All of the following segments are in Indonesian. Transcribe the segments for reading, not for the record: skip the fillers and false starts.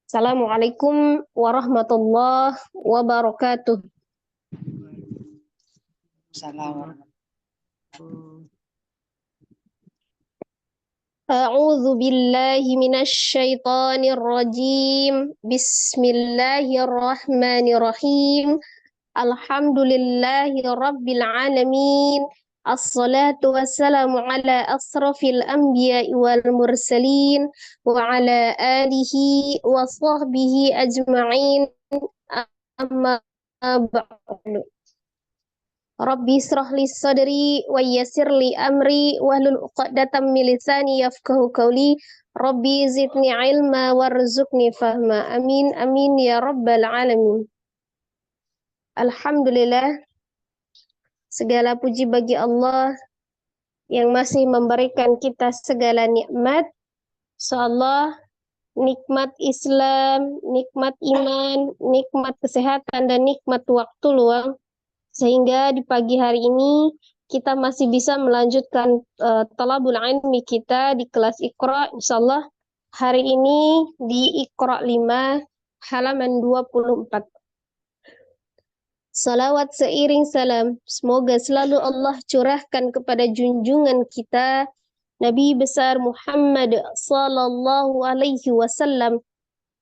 Assalamualaikum warahmatullahi wabarakatuh. Assalamualaikum. A'udzu billahi minasy syaithanir rajim. Bismillahirrahmanirrahim. Alhamdulillahi rabbil alamin. Assalatu wassalamu ala asrafil anbiya'i wal mursalin wa ala alihi wa sahbihi ajma'in. Amma ba'du. Rabbi israh li sadri wa yassir li amri wahlul 'uqdatam min lisani yafqahu qawli. Rabbi zidni ilma warzuqni fahma. Amin amin ya rabbal alamin. Alhamdulillah, segala puji bagi Allah yang masih memberikan kita segala nikmat. Insyaallah nikmat Islam, nikmat iman, nikmat kesehatan, dan nikmat waktu luang. Sehingga di pagi hari ini kita masih bisa melanjutkan talabul ilmi kita di kelas Iqra. Insyaallah hari ini di Iqra 5 halaman 24. Salawat seiring salam, semoga selalu Allah curahkan kepada junjungan kita Nabi besar Muhammad sallallahu alaihi wasallam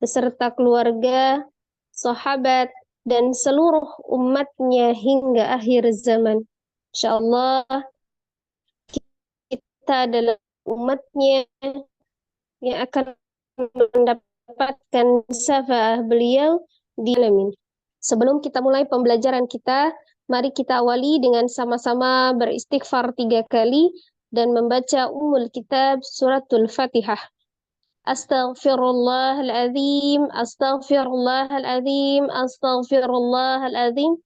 beserta keluarga, sahabat, dan seluruh umatnya hingga akhir zaman. Insyaallah kita adalah umatnya yang akan mendapatkan syafaat beliau di alamin. Sebelum kita mulai pembelajaran kita, mari kita awali dengan sama-sama beristighfar 3 kali dan membaca Ummul Kitab suratul Fatihah. Astaghfirullahaladzim, astaghfirullahaladzim, astaghfirullahaladzim.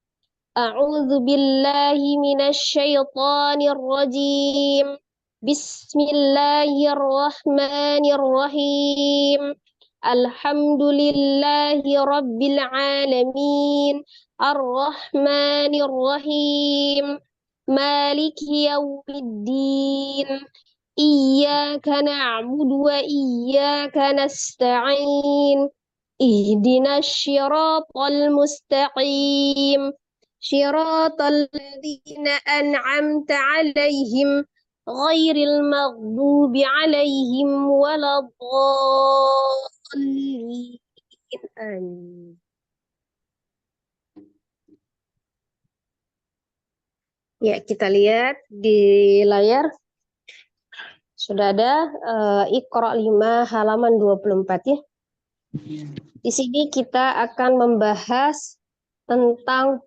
A'udzu billahi minasy syaithanir rajim. Bismillahirrahmanirrahim. Alhamdulillahi rabbil alamin. Ar-Rahmanir Rahim. Maliki yaumiddin. Iyyaka na'budu wa iyyaka nasta'in. Ihdinas syiratal mustaqim. Syiratal ladzina an'amta 'alaihim ghairil maghdubi 'alaihim waladdallin. Amin. Ya, kita lihat di layar. Sudah ada Iqra 5 halaman 24 ya. Di sini kita akan membahas tentang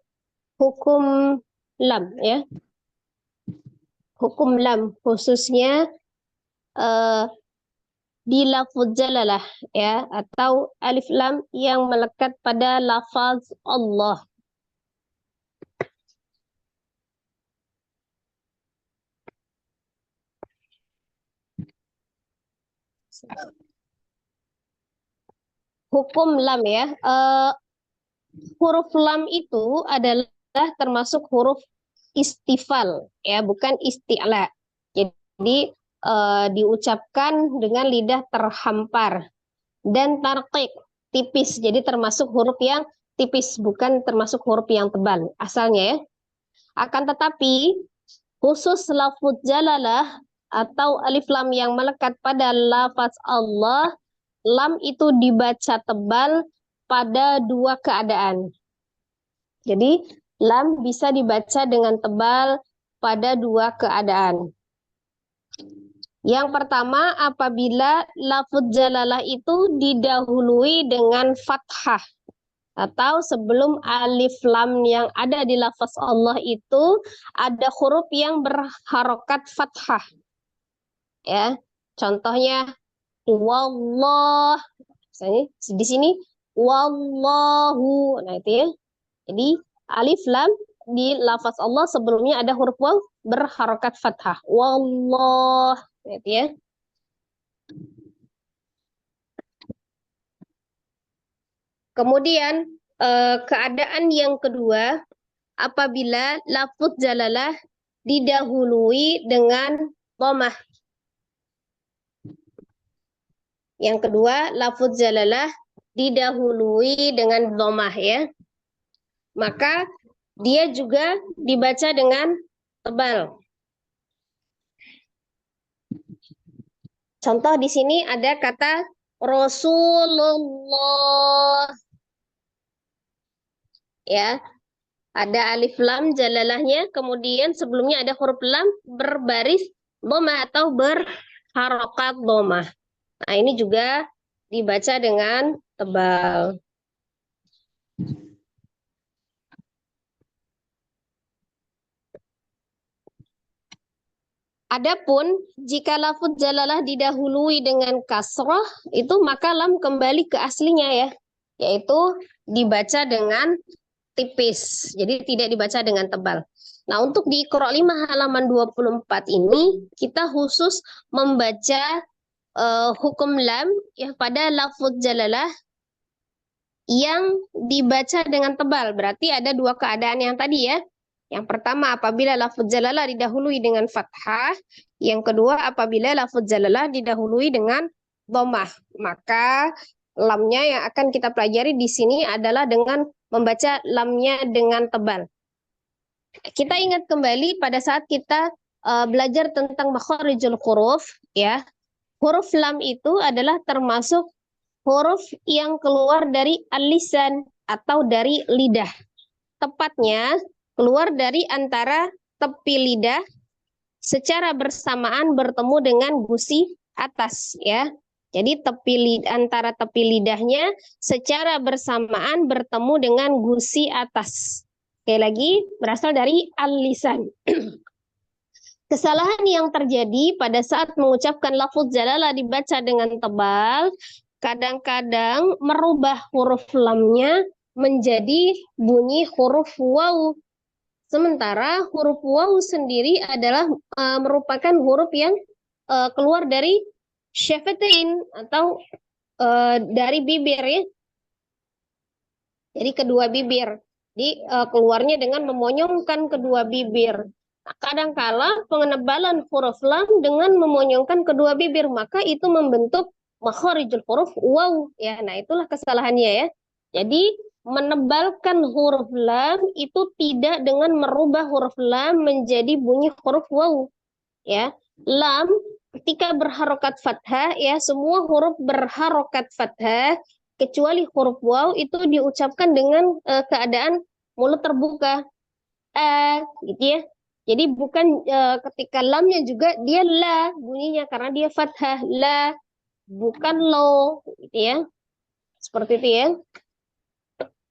hukum lam ya. Hukum lam khususnya di lafaz jalalah ya, atau alif lam yang melekat pada lafaz Allah. Hukum lam ya, huruf lam itu adalah termasuk huruf istifal ya, bukan isti'la. Jadi diucapkan dengan lidah terhampar dan tarqiq, tipis. Jadi termasuk huruf yang tipis, bukan termasuk huruf yang tebal asalnya ya. Akan tetapi khusus lafuz jalalah atau alif lam yang melekat pada lafaz Allah, lam itu dibaca tebal pada 2 keadaan. Jadi lam bisa dibaca dengan tebal pada 2 keadaan. Yang pertama, apabila lafuz jalalah itu didahului dengan fathah, atau sebelum alif lam yang ada di lafaz Allah itu ada huruf yang berharokat fathah. Ya, contohnya wallah. Misalnya di sini wallahu. Nah, itu ya. Jadi alif lam di lafaz Allah sebelumnya ada huruf waw berharokat fathah. Wallah. Nah, itu ya. Kemudian keadaan yang kedua, apabila lafuz jalalah didahului dengan dhammah. Yang kedua, lafuz jalalah didahului dengan dhammah ya. Maka dia juga dibaca dengan tebal. Contoh di sini ada kata Rasulullah. Ya, ada alif lam jalalahnya, kemudian sebelumnya ada huruf lam berbaris dhammah atau berharokat dhammah. Nah, ini juga dibaca dengan tebal. Adapun jika lafuz jalalah didahului dengan kasrah, itu maka lam kembali ke aslinya ya, yaitu dibaca dengan tipis. Jadi tidak dibaca dengan tebal. Nah, untuk di Qur'an 5 halaman 24 ini kita khusus membaca hukum lam ya pada lafuz jalalah yang dibaca dengan tebal. Berarti ada dua keadaan yang tadi ya. Yang pertama apabila lafuz jalalah didahului dengan fathah, yang kedua apabila lafuz jalalah didahului dengan dhammah. Maka lamnya yang akan kita pelajari di sini adalah dengan membaca lamnya dengan tebal. Kita ingat kembali pada saat kita belajar tentang makharijul huruf ya. Huruf lam itu adalah termasuk huruf yang keluar dari al-lisan atau dari lidah. Tepatnya keluar dari antara tepi lidah secara bersamaan bertemu dengan gusi atas ya. Jadi antara tepi lidahnya secara bersamaan bertemu dengan gusi atas. Sekali lagi berasal dari al-lisan. Kesalahan yang terjadi pada saat mengucapkan lafuz jalalah dibaca dengan tebal, kadang-kadang merubah huruf lamnya menjadi bunyi huruf waw. Sementara huruf waw sendiri adalah merupakan huruf yang keluar dari syafatain atau dari bibir ya. Jadi kedua bibir. Jadi keluarnya dengan memonyongkan kedua bibir. Nah, kadangkala pengenebalan huruf lam dengan memonyongkan kedua bibir, maka itu membentuk makharijul huruf waw ya. Nah, itulah kesalahannya ya. Jadi menebalkan huruf lam itu tidak dengan merubah huruf lam menjadi bunyi huruf waw ya. Lam ketika berharokat fathah ya, semua huruf berharokat fathah kecuali huruf waw itu diucapkan dengan keadaan mulut terbuka gitu ya. Jadi bukan ketika lamnya juga dia la bunyinya karena dia fathah, la bukan lo gitu ya. Seperti itu ya.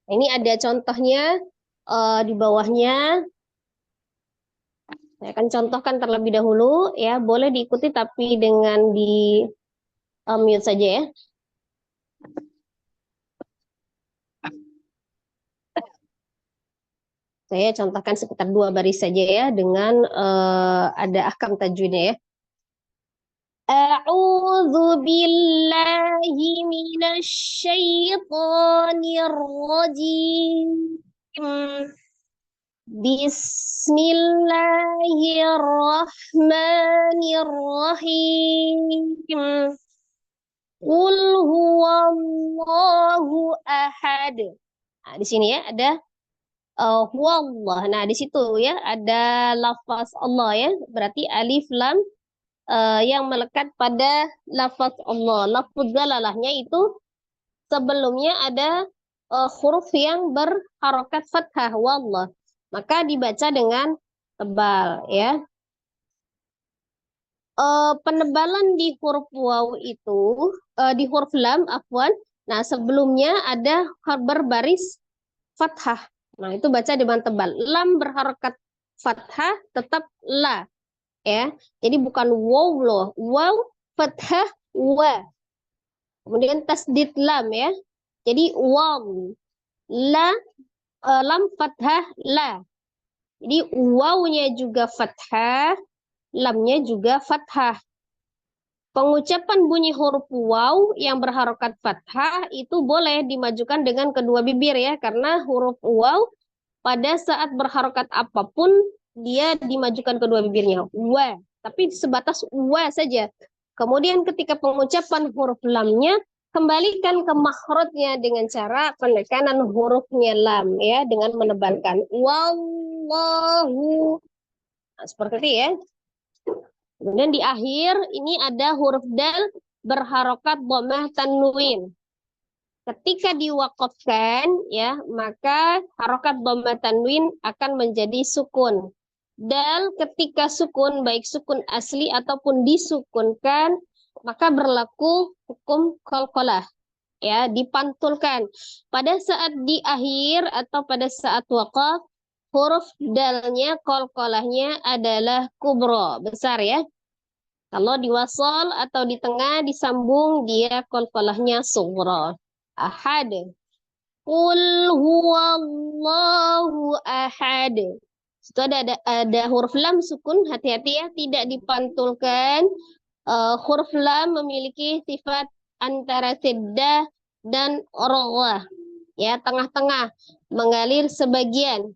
Ini ada contohnya di bawahnya. Saya akan contohkan terlebih dahulu ya, boleh diikuti tapi dengan di mute saja ya. Saya contohkan sekitar 2 baris saja ya dengan ada ahkam tajwidnya ya. A'udzu billahi minasy syaithanir rajim. Bismillahirrahmanirrahim. Qul huwallahu ahad. Nah, di sini ya ada huwallah. Nah, di situ ya ada lafaz Allah ya. Berarti alif lam yang melekat pada lafaz Allah. Lafaz jalalahnya itu sebelumnya ada huruf yang berharokat fathah wallah. Maka dibaca dengan tebal ya. Penebalan di huruf waw itu di huruf lam afwan. Nah, sebelumnya ada berbaris fathah. Nah, itu baca dengan tebal. Lam berharokat fathah tetap la ya. Jadi bukan waw loh. Waw fathah wa. Kemudian tasdid lam ya. Jadi waw. La lam fathah la. Jadi wawnya juga fathah, lamnya juga fathah. Pengucapan bunyi huruf waw yang berharokat fathah itu boleh dimajukan dengan kedua bibir ya, karena huruf waw pada saat berharokat apapun dia dimajukan kedua bibirnya. Wa. tapi sebatas wa saja. Kemudian ketika pengucapan huruf lamnya, kembalikan ke makhrajnya dengan cara penekanan hurufnya lam ya, dengan menebalkan wallahu. Nah, seperti itu ya. Kemudian di akhir ini ada huruf dal berharokat dhammah tanwin. Ketika diwakafkan ya, maka harokat dhammah tanwin akan menjadi sukun. Dal ketika sukun, baik sukun asli ataupun disukunkan, maka berlaku hukum qalqalah ya, dipantulkan. Pada saat di akhir atau pada saat waqaf, huruf dalnya qalqalahnya adalah kubro, besar ya. Kalau di wasol atau di tengah disambung, dia qalqalahnya sughra. Ahad. Qul huwallahu ahad. Itu ada huruf lam sukun, hati-hati ya, tidak dipantulkan. Huruf lam memiliki sifat antara syiddah dan roghah. Ya, tengah-tengah, mengalir sebagian.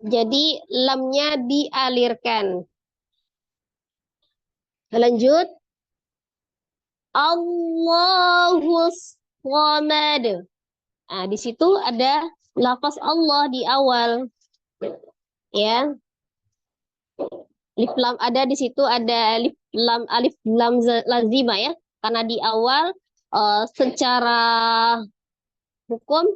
Jadi lamnya dialirkan. Lanjut. Allahus Samad. Nah, di situ ada lafaz Allah di awal. Ya. Alif lam ada di situ, ada alif lam lazima ya. Karena di awal secara hukum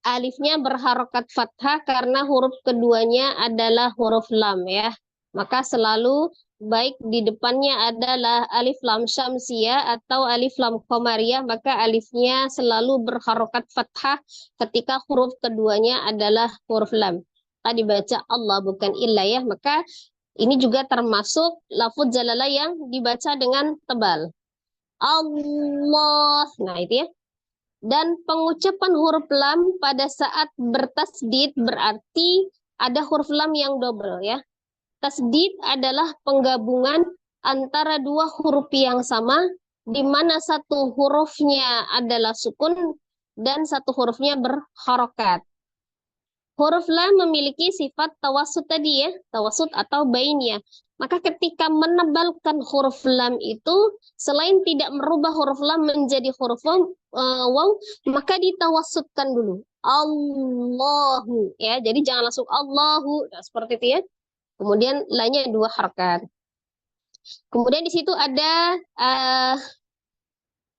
alifnya berharokat fathah karena huruf keduanya adalah huruf lam ya. Maka selalu baik di depannya adalah alif lam syamsiyah atau alif lam qamariyah, maka alifnya selalu berharokat fathah ketika huruf keduanya adalah huruf lam. Tadi baca Allah bukan illa ya, maka ini juga termasuk lafuz jalalah yang dibaca dengan tebal. Allah. Nah, itu ya. Dan pengucapan huruf lam pada saat bertasdid berarti ada huruf lam yang double ya. Tasdid adalah penggabungan antara dua huruf yang sama, di mana satu hurufnya adalah sukun dan satu hurufnya berharokat. Huruf lam memiliki sifat tawasud tadi ya, tawasud atau bainiyah. Maka ketika menebalkan huruf lam itu, selain tidak merubah huruf lam menjadi huruf waw, maka ditawasudkan dulu. Allahu ya, jadi jangan langsung Allahu, nah, seperti itu ya. Kemudian lainnya dua harakat. Kemudian di situ ada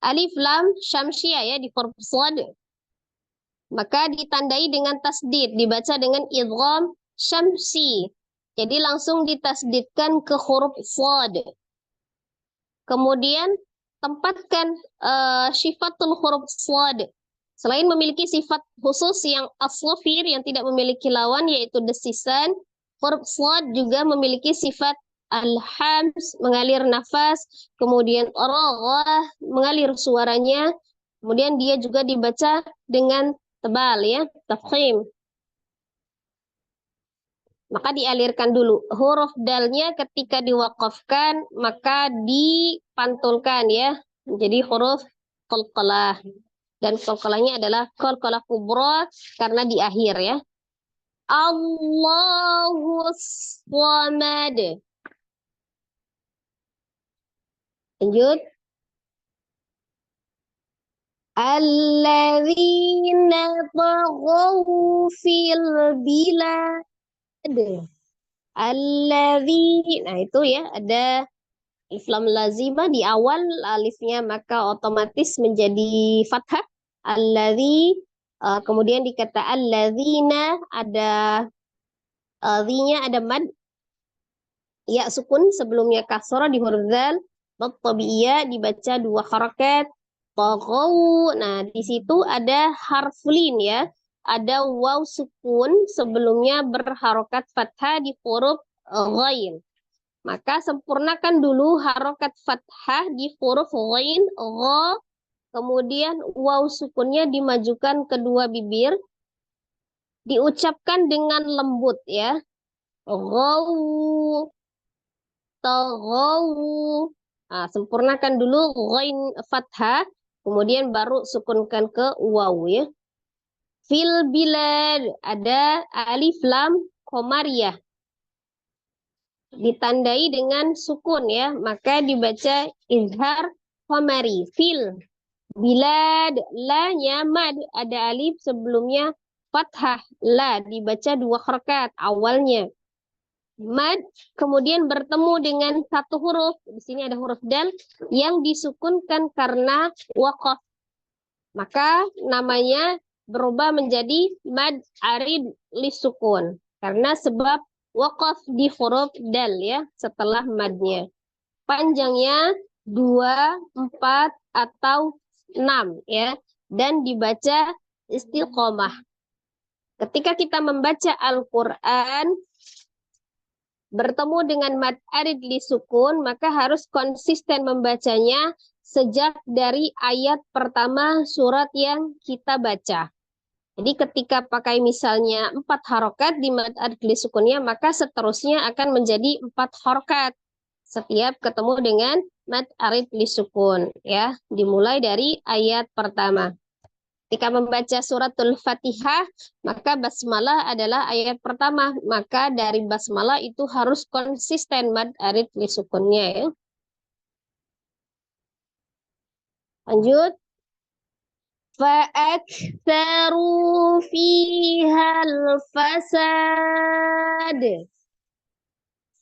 alif lam syamsiyah ya di huruf shad. Maka ditandai dengan tasdid, dibaca dengan idgham syamsi. Jadi langsung ditasdidkan ke huruf shad. Kemudian tempatkan sifatul huruf shad. Selain memiliki sifat khusus yang as-safir yang tidak memiliki lawan yaitu desisan, huruf shad juga memiliki sifat al-hams, mengalir nafas, kemudian raghah, mengalir suaranya. Kemudian dia juga dibaca dengan tebal ya, tafkhim. Maka dialirkan dulu. Huruf dalnya ketika diwakafkan maka dipantulkan ya, menjadi huruf qalqalah. Dan qalqalahnya adalah qalqalah kubra karena di akhir ya. Allahus Samad. Lanjut. Alladzina taghaw fil bilad. Alladzi. Nah, itu ya ada alif lam lazimah di awal alifnya maka otomatis menjadi fathah. Alladzi. Kemudian dikata alladzina ada zi-nya ada mad. Ya sukun sebelumnya kasrah di huruf dzal. Dot tabi'iyah dibaca dua harakat. Taghaw. Nah, di situ ada harf lin ya. Ada waw sukun sebelumnya berharokat fathah di huruf ghain. Maka sempurnakan dulu harokat fathah di huruf ghain, gha. Kemudian waw sukunnya dimajukan kedua bibir. Diucapkan dengan lembut ya. Ghaw. Taghaw. Nah, sempurnakan dulu ghain fathah. Kemudian baru sukunkan ke waw ya. Fil bilad ada alif lam qamariyah. ditandai dengan sukun ya, maka dibaca izhar qamari. Fil bilad, la-nya mad, ada alif sebelumnya fathah, la dibaca 2 harakat awalnya. Mad kemudian bertemu dengan satu huruf, di sini ada huruf dal yang disukunkan karena waqaf, maka namanya berubah menjadi mad arid lisukun karena sebab waqaf di huruf dal ya setelah madnya. Panjangnya 2, 4 atau 6 ya, dan dibaca istiqomah. Ketika kita membaca Al-Quran bertemu dengan mad arid li sukun, maka harus konsisten membacanya sejak dari ayat pertama surat yang kita baca. Jadi ketika pakai misalnya 4 harokat di mad arid li sukunnya, maka seterusnya akan menjadi 4 harokat setiap ketemu dengan mad arid li sukun ya, dimulai dari ayat pertama. Ketika membaca suratul Fatihah, maka basmalah adalah ayat pertama. Maka dari basmalah itu harus konsisten mad arid li sukunnya ya. Lanjut. Fa'aktsaru fihal fasad.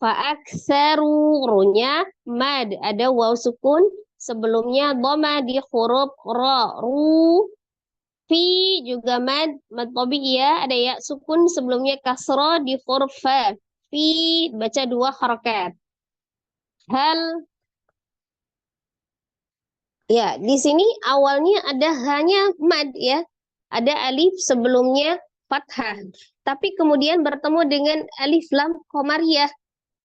Fa'aktsaru, runya mad, ada waw sukun sebelumnya dhamma di huruf ra. Fi juga mad tabi'i ya, ada ya sukun sebelumnya kasroh di huruf fa. Fi baca 2 harakat. Hal ya, di sini awalnya ada hanya mad ya. Ada alif sebelumnya fathah. Tapi kemudian bertemu dengan alif lam qamariyah.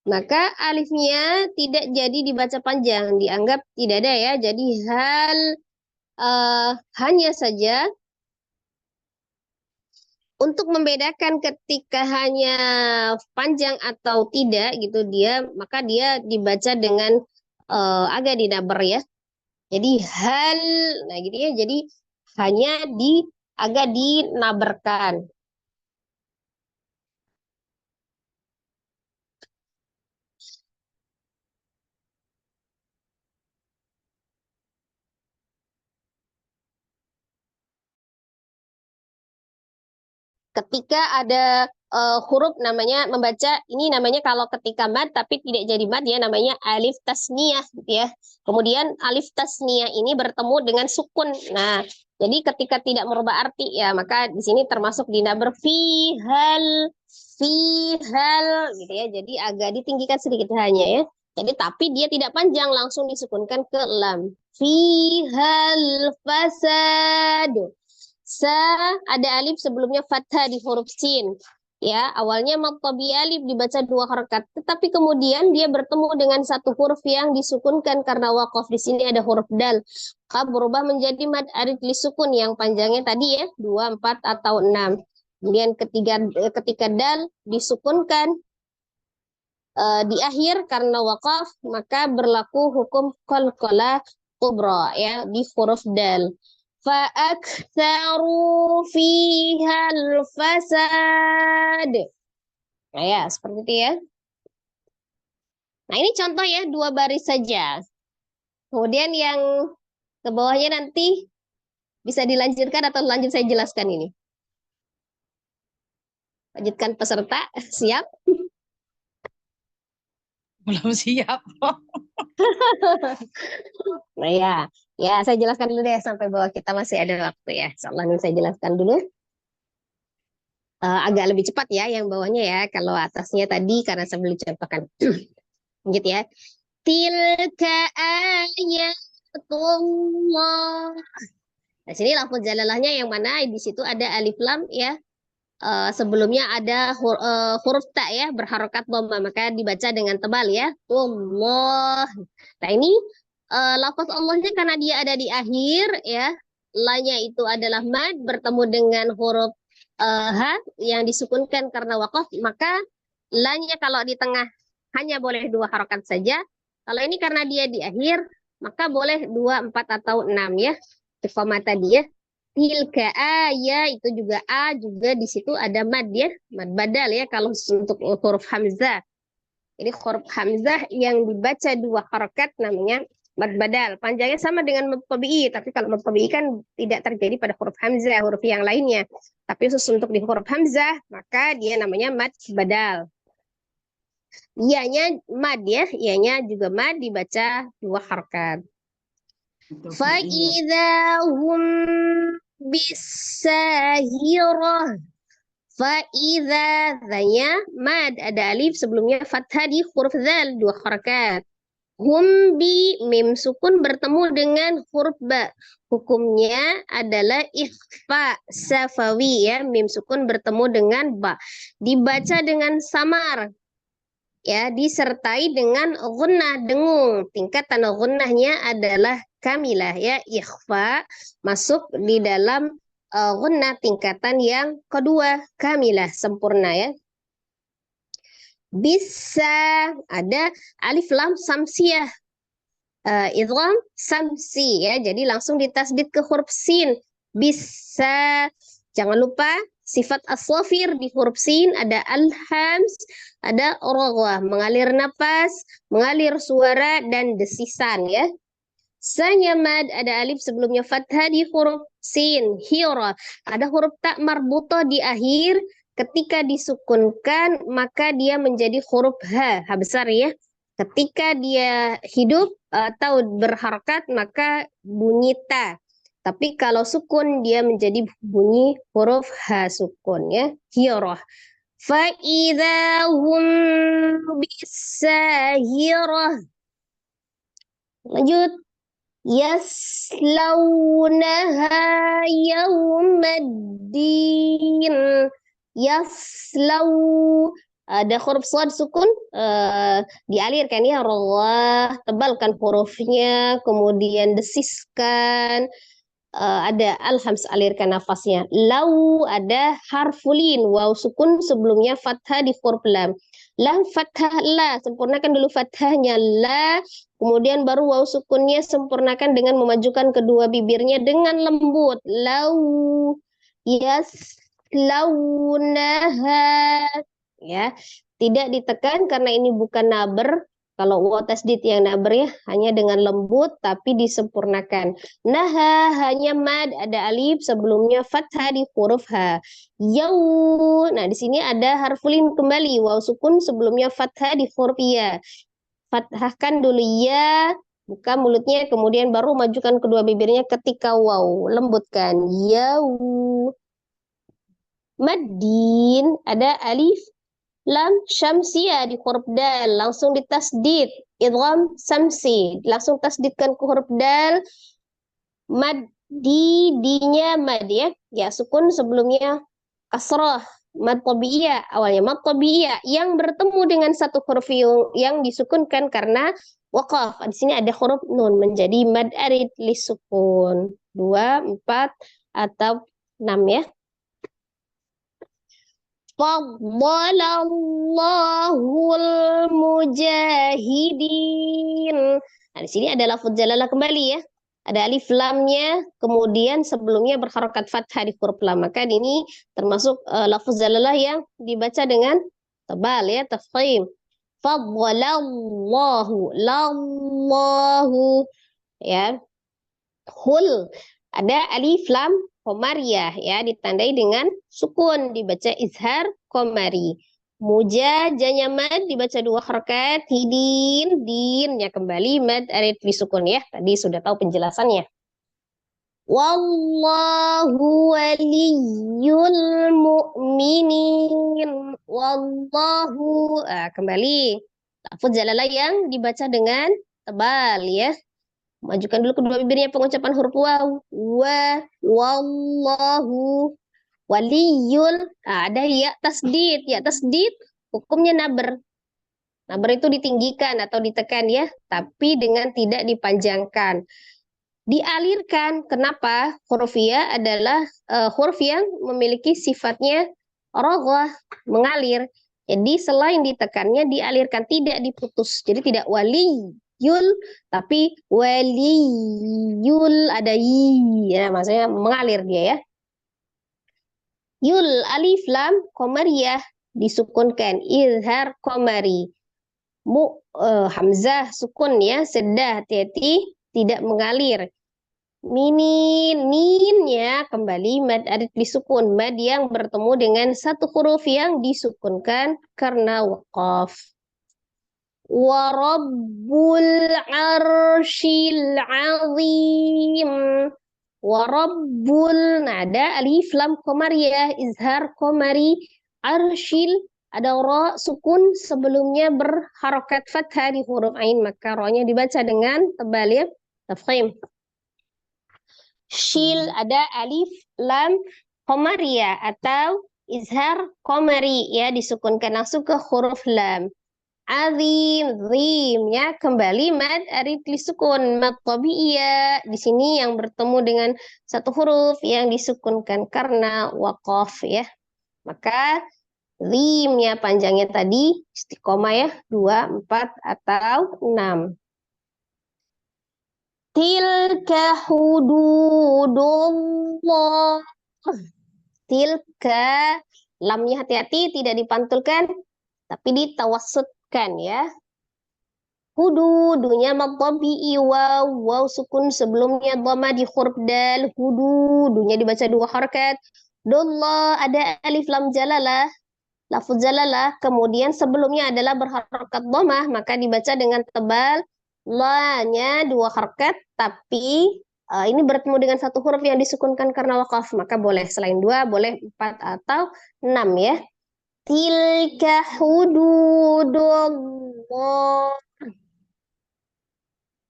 Maka alifnya tidak jadi dibaca panjang, dianggap tidak ada ya. Jadi hal hanya saja untuk membedakan ketika hanya panjang atau tidak gitu dia, maka dia dibaca dengan agak dinaber ya. Jadi hal, nah gitu ya. Jadi hanya agak dinaberkan. Ketika ada huruf namanya membaca ini namanya kalau ketika mad tapi tidak jadi mad ya namanya alif tasniyah gitu ya. Kemudian alif tasniyah ini bertemu dengan sukun. Nah, jadi ketika tidak merubah arti ya maka di sini termasuk dinaber fi hal gitu ya. Jadi agak ditinggikan sedikit hanya ya. Jadi tapi dia tidak panjang langsung disukunkan ke lam. Fi hal fasad. Sa ada alif sebelumnya fathah di huruf sin. Ya, awalnya matobi alif dibaca 2 harakat, tetapi kemudian dia bertemu dengan satu huruf yang disukunkan karena waqaf. Di sini ada huruf dal. Maka berubah menjadi mad arid lisukun yang panjangnya tadi ya 2, 4 atau 6. Kemudian ketika dal disukunkan di akhir karena waqaf, maka berlaku hukum qalqalah kubra ya di huruf dal. Fa'aktsaru fihal fasad. Nah ya, seperti itu ya. Nah ini contoh ya, 2 baris saja. Kemudian yang ke bawahnya nanti bisa dilanjutkan atau lanjut saya jelaskan ini. Lanjutkan peserta, siap? Belum siap. Nah ya saya jelaskan dulu deh sampai bawah kita masih ada waktu ya. Insyaallah ini saya jelaskan dulu. Agak lebih cepat ya yang bawahnya ya. Kalau atasnya tadi karena saya belum contohkan. Lanjut ya. Tilka ayatullah. Nah, sini lafaz jalalahnya yang mana? Di situ ada alif lam ya. Sebelumnya ada huruf ta ya, berharokat dhamma, maka dibaca dengan tebal ya. Allah. Nah, ini lafaz Allahnya karena dia ada di akhir ya. La-nya itu adalah mad bertemu dengan huruf ha yang disukunkan karena waqaf, maka la-nya kalau di tengah hanya boleh 2 harokat saja. Kalau ini karena dia di akhir, maka boleh 2, 4 atau 6 ya. Iqamah tadi ya. Tilka ya itu juga a juga di situ ada mad ya, mad badal ya kalau untuk huruf hamzah. Jadi huruf hamzah yang dibaca 2 harakat namanya mad badal. Panjangnya sama dengan mad tabi'i, tapi kalau mad tabi'i kan tidak terjadi pada huruf hamzah, huruf yang lainnya. Tapi khusus untuk di huruf hamzah, maka dia namanya mad badal. Iyanya mad ya, iyanya juga mad dibaca 2 harakat. Fa'idha hum bisahirah. Fa'idha, zanya mad, ada alif sebelumnya fathah di huruf zal 2 harakat. Hum bi mim sukun bertemu dengan huruf ba. Hukumnya adalah ikhfa safawi ya, mim sukun bertemu dengan ba. Dibaca dengan samar ya, disertai dengan gunnah dengung. Tingkatan gunnahnya adalah kamilah ya, ikhfa masuk di dalam gunnah tingkatan yang kedua, kamilah sempurna ya. Bisa ada alif lam samsiyah, idgham samsi ya, jadi langsung ditasdid ke huruf sin. Bisa, jangan lupa sifat as-safir di huruf sin ada al-hams, ada raghwah, mengalir napas, mengalir suara dan desisan ya. Sanya mad, ada alif sebelumnya fathah di huruf sin. Hira, ada huruf tak marbutoh di akhir. Ketika disukunkan maka dia menjadi huruf ha besar ya. Ketika dia hidup atau berharakat maka bunyi ta. Tapi kalau sukun dia menjadi bunyi huruf ha sukun ya. Hira. Fa'idha hum bisahirah. Lanjut. Yaslaunaha yaumaddin. Yaslau, ada huruf shad sukun, dialirkan ya, rawah, tebalkan hurufnya, kemudian desiskan, ada alhams, alirkan nafasnya. Lau, ada harfulin, waw sukun sebelumnya fathah di huruf lam. Lam fathah la, sempurnakan dulu fathahnya la, kemudian baru waw sukunnya sempurnakan dengan memajukan kedua bibirnya dengan lembut. Lau yaslaunaha ya. Tidak ditekan karena ini bukan naber. Kalau waw tasdid yang naber ya, hanya dengan lembut tapi disempurnakan. Naha hanya mad, ada alif sebelumnya fathah di huruf ha. Yau, nah di sini ada harfulin kembali, waw sukun sebelumnya fathah di huruf ya. Fathahkan dulu ya, buka mulutnya, kemudian baru majukan kedua bibirnya ketika waw, lembutkan. Yau. Maddin, ada alif lam syamsiyah di huruf dal, langsung ditasdid. Idgham samsi, langsung tasdidkan ke huruf dal. Mad dinya mad ya. Ya sukun sebelumnya kasrah. Mad tabi'iyah, awalnya mad tabi'iyah yang bertemu dengan satu huruf yang disukunkan karena waqaf. Di sini ada huruf nun menjadi mad arid li sukun. 2, 4 atau 6 ya. Faddalallahul mujahidin. Nah, di sini ada lafaz jalalah kembali ya. Ada alif lamnya, kemudian sebelumnya berharokat fathah di huruf lam. Maka ini termasuk lafaz jalalah yang dibaca dengan tebal ya, tafkhim. Faddalallahu, lallahu ya. Hul, ada alif lam komariyah ya, ditandai dengan sukun, dibaca izhar komari. Mujajanya mad dibaca 2 harakat. Hidin, dinnya kembali mad arid disukun ya. Tadi sudah tahu penjelasannya. Wallahu waliyul mu'minin. Wallahu, kembali lafaz jalalah yang dibaca dengan tebal ya. Majukan dulu kedua bibirnya pengucapan huruf waw. Wallahu waliyul. Ada ya tasdid. Ya tasdid hukumnya naber. Naber itu ditinggikan atau ditekan ya, tapi dengan tidak dipanjangkan. Dialirkan. Kenapa? Huruf ya adalah huruf yang memiliki sifatnya raghwah, mengalir. Jadi selain ditekannya dialirkan, tidak diputus. Jadi tidak wali yul, tapi waliyul, ada yi ya, maksudnya mengalir dia ya. Yul alif lam komariyah disukunkan, izhar komari. Hamzah sukun ya, sedah, hati-hati tidak mengalir. Ninnya kembali mad arid disukun, mad yang bertemu dengan satu huruf yang disukunkan karena waqaf. Wa rabbul arsyil azim. Wa rabbul, nah ada alif lam qamariyah, izhar qamari, arsyil ada ra sukun sebelumnya berharokat fathah di huruf ain, maka ra-nya dibaca dengan tebal ya, tafkhim. Shil ada alif lam qamariyah atau izhar qamari ya, disukunkan langsung ke huruf lam. Azim, zim ya, kembali mad arid disukun, mad tabi'iyah. Di sini yang bertemu dengan satu huruf yang disukunkan karena waqaf ya. Maka zimnya panjangnya tadi istiqomah ya, 2, 4 atau 6. Tilka hududullah. Tilka, lamnya hati-hati tidak dipantulkan, tapi ditawassutkan ya. Hududunya mad tabi'i, waw sukun sebelumnya dhamma di huruf dal, hududunya dibaca 2 harakat. Dullah ada alif lam jalalah, lafuz jalalah, kemudian sebelumnya adalah berharakat dhammah, maka dibaca dengan tebal. La-nya 2 harakat, tapi ini bertemu dengan satu huruf yang disukunkan karena waqaf, maka boleh selain 2, boleh 4 atau 6 ya. Tilka hududullah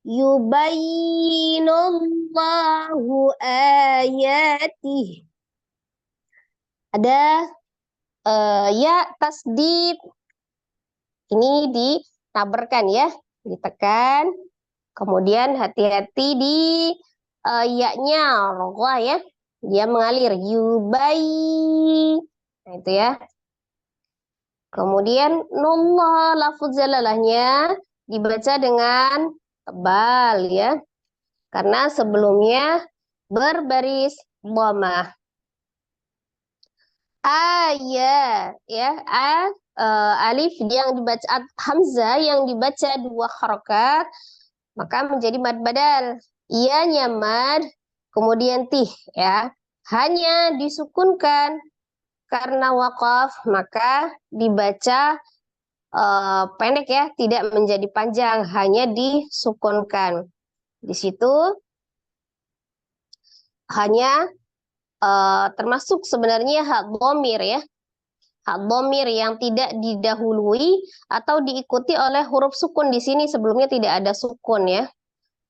yubayyinullahu ayatih. Ada ya tasdid, ini ditaberkan ya, ditekan, kemudian hati-hati di ya-nya roghah ya, dia mengalir, nah itu ya. Kemudian nullah lafuz jalalahnya dibaca dengan tebal ya, karena sebelumnya berbaris dhammah. Ya alif yang dibaca, hamzah yang dibaca 2 harakat, maka menjadi mad badal. Iya mad, kemudian tih ya, hanya disukunkan karena waqaf, maka dibaca pendek ya, tidak menjadi panjang, hanya disukunkan. Di situ hanya termasuk sebenarnya hak dhamir ya, hak dhamir yang tidak didahului atau diikuti oleh huruf sukun. Di sini sebelumnya tidak ada sukun ya,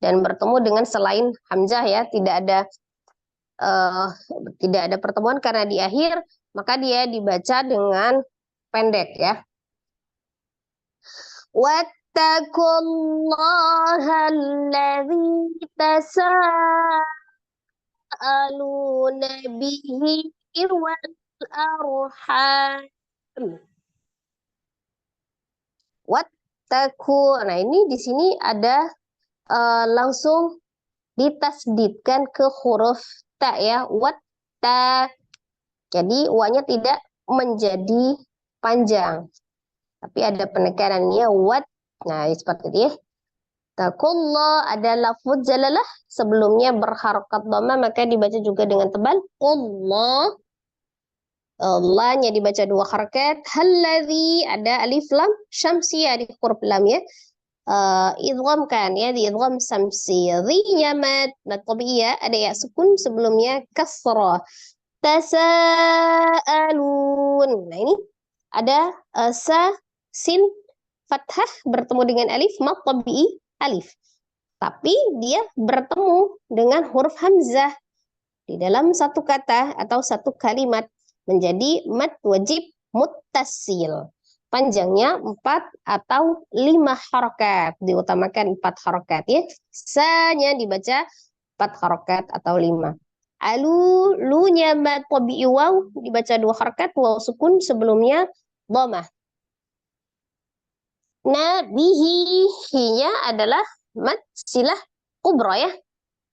dan bertemu dengan selain hamzah ya, tidak ada pertemuan karena di akhir, maka dia dibaca dengan pendek ya. Wattaqullaha alladzi tasaaluna bihi wal arham. Wattaku. Nah, ini di sini ada langsung ditasdidkan ke huruf ta ya, watta. Jadi wa-nya tidak menjadi panjang, tapi ada penekanannya wat. Nah, seperti itu ya. Taqullah ada lafuz jalalah sebelumnya berharakat dhamma, maka dibaca juga dengan tebal. Allah. Allah-nya dibaca 2 harakat. Halladzi ada alif lam syamsiyah di huruf lam ya. Idgham kan ya, di idgham samsi. Dhi-nya mad tabi'iyah, ada ya sukun sebelumnya kasrah. Tasaalun. Nah, ini ada sin fathah bertemu dengan alif mad tabi'i alif. Tapi dia bertemu dengan huruf hamzah di dalam satu kata atau satu kalimat, menjadi mad wajib muttasil. Panjangnya 4 atau 5 harakat, diutamakan 4 harakat ya. Sa-nya dibaca 4 harakat atau 5. Lu-nya mad tabi'i waw dibaca 2 harakat, waw sukun sebelumnya dhammah. Nabihi, hinya adalah mad silah kubra ya,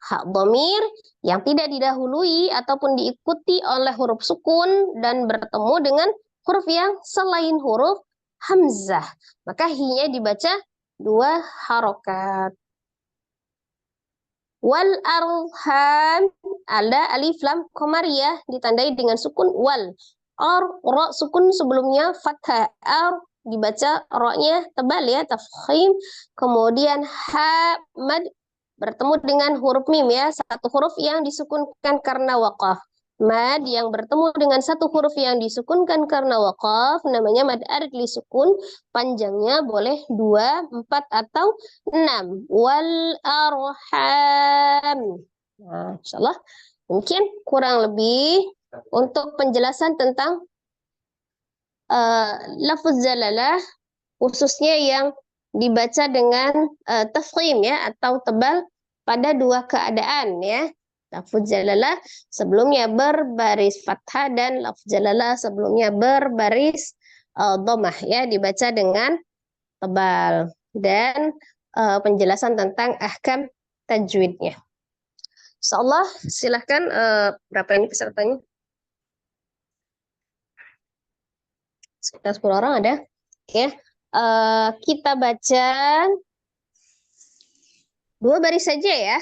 hak dhamir yang tidak didahului ataupun diikuti oleh huruf sukun dan bertemu dengan huruf yang selain huruf hamzah. Maka hi-nya dibaca 2 harokat. Wal arham, ada alif lam komariah ditandai dengan sukun wal. Ro sukun sebelumnya fathah. Dibaca ro-nya tebal ya, tafkhim. Kemudian ha mad bertemu dengan huruf mim ya, satu huruf yang disukunkan karena waqaf. Mad yang bertemu dengan satu huruf yang disukunkan karena waqaf namanya mad arid li sukun, panjangnya boleh 2, 4 atau 6. Wal arham. Nah, insyaallah mungkin kurang lebih untuk penjelasan tentang lafuz jalalah khususnya yang dibaca dengan tafkhim ya atau tebal pada 2 keadaan ya. Lafuz jalalah sebelumnya berbaris fathah dan lafuz jalalah sebelumnya berbaris dhammah ya, dibaca dengan tebal, dan penjelasan tentang ahkam tajwidnya. Insyaallah silahkan, berapa ini pesertanya? Sekitar 10 orang ada ya. Kita baca 2 baris saja ya.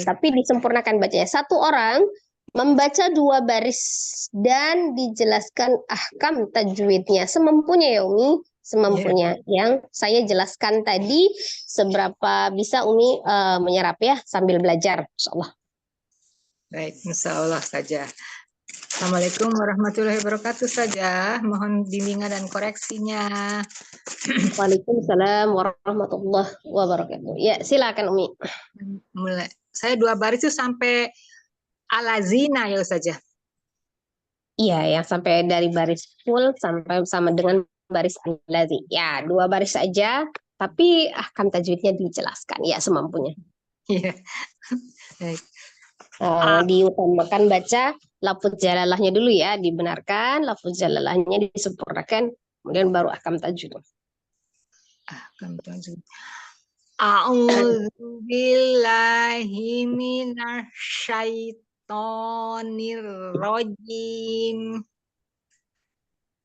Tapi disempurnakan bacanya. Satu orang membaca 2 baris dan dijelaskan ahkam tajwidnya semampunya ya Umi, semampunya. Yang saya jelaskan tadi seberapa bisa Umi menyerap ya sambil belajar, insyaallah. Baik, insyaallah saja. Assalamualaikum warahmatullahi wabarakatuh saja. Mohon bimbingan dan koreksinya. Waalaikumsalam warahmatullahi wabarakatuh. Ya, silakan Umi. Mulai. Saya 2 baris itu sampai alazina ya saja. Iya, yang sampai dari baris full sampai sama dengan baris alazi. Ya, 2 baris saja, tapi ahkam tajwidnya dijelaskan ya semampunya. Iya. Baik. Diutamakan baca lafuz jalalahnya dulu ya, dibenarkan, lafuz jalalahnya disempurnakan, kemudian baru ahkam tajwid. Ahkam tajwid. A'udzu billahi minasyaitonir rajim.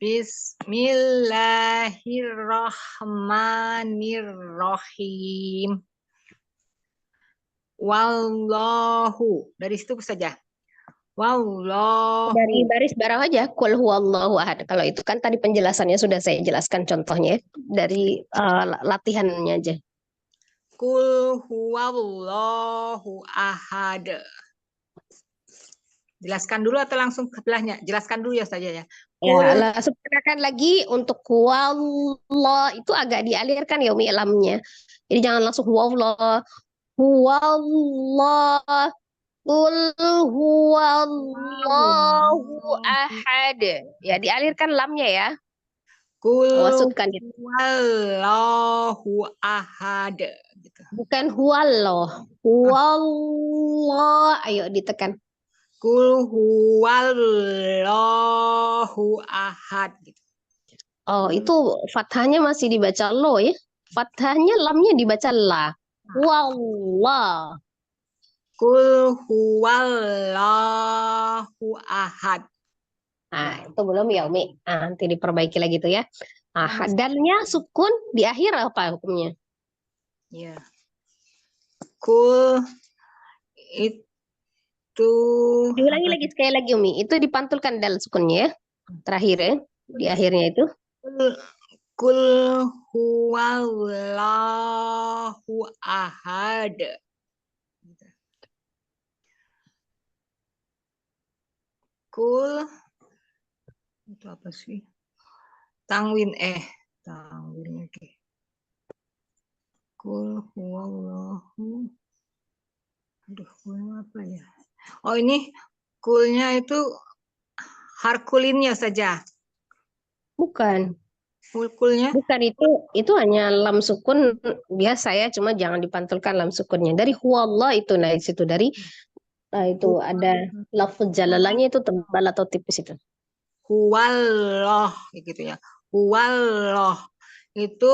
Bismillahirrahmanirrahim. Wallahu, dari situ saja. Wallahu. Dari baris bawah aja, qul huwallahu ahad. Kalau itu kan tadi penjelasannya sudah saya jelaskan contohnya dari latihannya aja. Qul huwallahu ahad. Jelaskan dulu atau langsung ke belahnya? Jelaskan dulu ya saja ya. Ya, sempurnakan lagi untuk huwallah itu agak dialirkan ya Umi lamnya. Jadi jangan langsung huwallah. Huwallah. Qul huwallahu ahad. Ya, dialirkan lamnya ya. Qul Maksudkan huwallahu ahad. Gitu. bukan huwallah. Huwallah. Ayo ditekan. Qul huwallahu ahad. Gitu. Oh, itu fathahnya masih dibaca lo ya. Fathahnya lamnya dibaca la. Wallah. Qul huwallahu ahad. Nah, itu belum ya Umi. Nah, nanti diperbaiki lagi tuh ya. Nah, dalnya sukun di akhir apa hukumnya? Ya. Qul itu Diulangi lagi sekali lagi Umi. Itu dipantulkan dal sukunnya ya. Terakhir ya. Di akhirnya itu. Qul huwallahu ahad. Qul itu apa sih? Tanwin oke. Qul huwallahu. Aduh, apa ya? Oh, ini kulnya itu harkulinnya saja. Bukan. Kulnya? Bukan, itu hanya lam sukun biasa ya, cuma jangan dipantulkan lam sukunnya. Dari huwallah itu, nah di situ dari itu ada lafuz jalalahnya itu tebal atau tipis itu. Huwallah gitu ya. Huwallah itu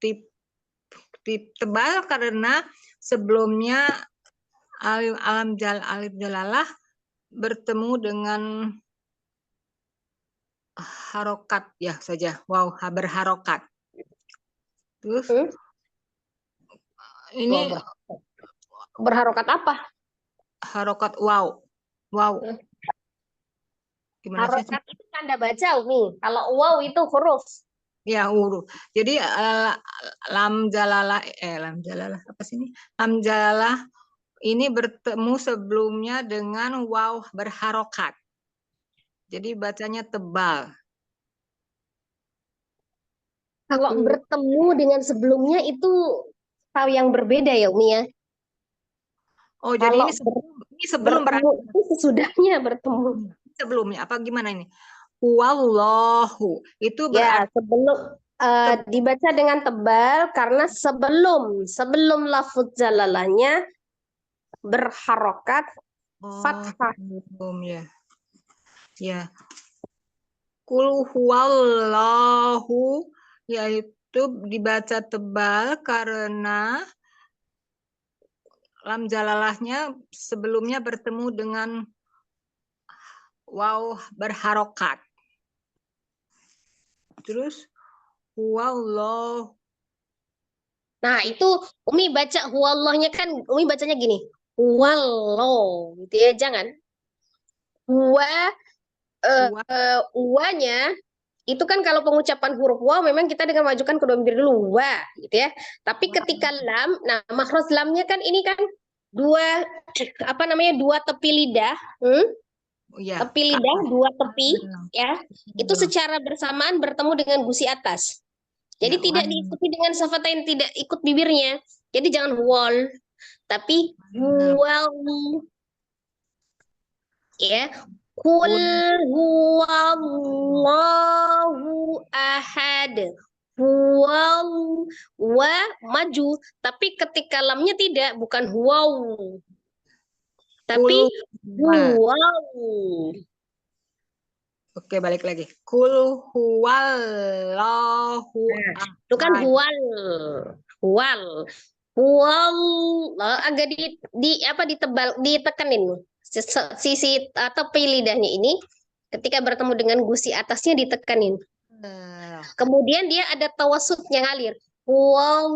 tip tebal karena sebelumnya alif jalalah bertemu dengan harokat ya saja. Wow, berharokat. Terus Hmm? ini Berharokat apa? harokat wow. Wow, Hmm. gimana sih? Harokat itu tanda baca, Umi. Kalau wow itu huruf. Ya, huruf. Jadi lam jalalah apa sih ini? Lam jalalah ini bertemu sebelumnya dengan wow berharokat. Jadi bacanya tebal. Kalau bertemu dengan sebelumnya itu tahu yang berbeda ya, Umi ya. Oh, jadi Kalau ini sebelum bertemu berarti itu sesudahnya bertemu. sebelumnya apa gimana ini? Wallahu itu Ya, berarti sebelum dibaca dengan tebal karena sebelum lafuz jalalahnya berharokat oh fathah. sebelum ya. Ya, kul huwallahu yaitu dibaca tebal karena lam jalalahnya sebelumnya bertemu dengan waw berharokat. Terus huwallahu. Nah, itu Umi baca huwallahnya kan Umi bacanya gini. Huwallah gitu ya, jangan. Huwa uwanya itu kan kalau pengucapan huruf waw memang kita dengan majukan kedua bibir dulu wa gitu ya. Tapi ketika lam, nah makhraj lamnya kan ini kan dua apa namanya dua tepi lidah, Ya, tepi lidah dua tepi ya. Itu Allah. secara bersamaan bertemu dengan gusi atas. Jadi Ya, tidak diikuti dengan safatain tidak ikut bibirnya. Jadi jangan wall tapi wal ya. Kul huwallahu ahad. Huwal wa maju, tapi ketika lamnya tidak, bukan huwaw, tapi kul huwaw. Oke, balik lagi. Kul huwallahu Nah, itu kan ahad. huwal, huwal, huwal, agak di apa ditebal, ditekenin sisi atau lidahnya ini ketika bertemu dengan gusi atasnya ditekenin. Kemudian dia ada tawasudnya ngalir. Wow.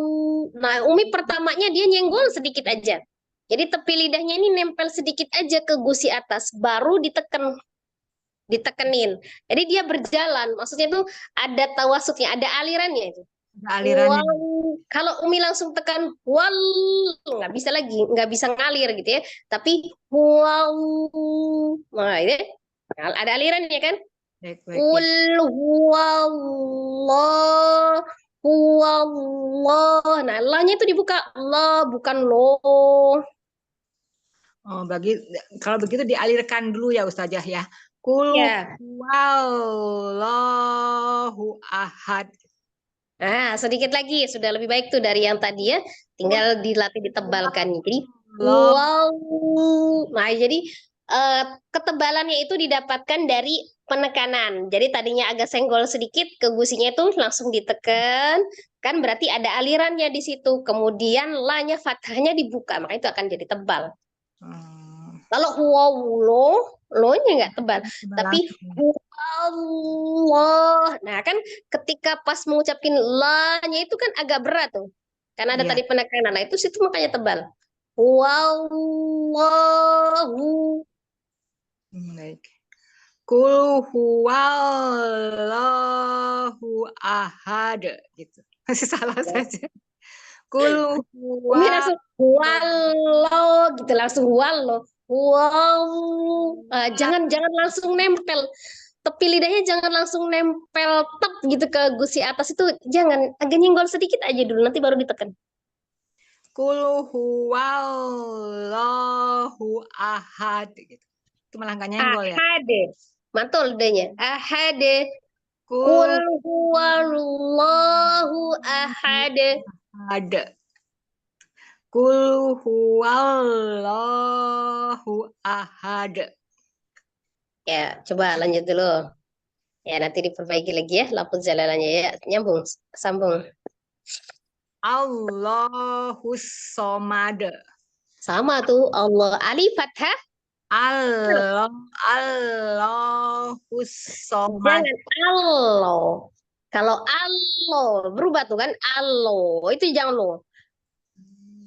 Nah, Umi pertamanya dia nyenggol sedikit aja. Jadi tepi lidahnya ini nempel sedikit aja ke gusi atas, baru ditekenin. Jadi dia berjalan, maksudnya itu ada tawasudnya, ada alirannya itu. Alirannya. Wow, kalau Umi langsung tekan wal, nggak bisa lagi, nggak bisa ngalir gitu ya. Tapi wow, nah ini ada alirannya kan? Baik, baik ya. Qul huwallah huwallah. Nah, lahnya itu dibuka Allah bukan lo. Oh, kalau begitu dialirkan dulu ya Ustazah ya. Kul Ya. huwallahu ahad. Nah, sedikit lagi sudah lebih baik tuh dari yang tadi ya. Kul Tinggal dilatih ditebalkan. Jadi huwallahu. wow. Nah, jadi ketebalannya itu didapatkan dari penekanan. Jadi tadinya agak senggol sedikit, ke gusinya itu langsung ditekan. Kan berarti ada alirannya di situ. Kemudian la-nya fathahnya dibuka, maka itu akan jadi tebal. Kalau wow lo-nya nggak tebal. Tapi Langsung. Allah. Nah, kan ketika pas mengucapin la-nya itu kan agak berat tuh. Karena ada Iya, tadi penekanan. Nah, itu situ makanya tebal. Wallahu. baik. Kul huwallahu ahad gitu. Masih salah saja. Kul Umi huwa. langsung wallo gitu langsung wallo. Wow. Jangan langsung nempel. Tepi lidahnya jangan langsung nempel tep gitu ke gusi atas itu jangan agak nyenggol sedikit aja dulu nanti baru ditekan. Kul huwallahu ahad gitu. Itu malah nggak nyenggol ya. Ahade. Mantul lidahnya. Ahade. Kul Kul huwallahu ahade. ada. Kul huwallahu ahad. Ya, coba lanjut dulu. Ya, nanti diperbaiki lagi ya lafuz jalalannya ya. Nyambung, sambung. Allahus somad. Sama tuh Allah alif fathah Allah, Allahus somad. Jangan Allah. Kalau Allah berubah tuh kan Allah. Itu jangan lo.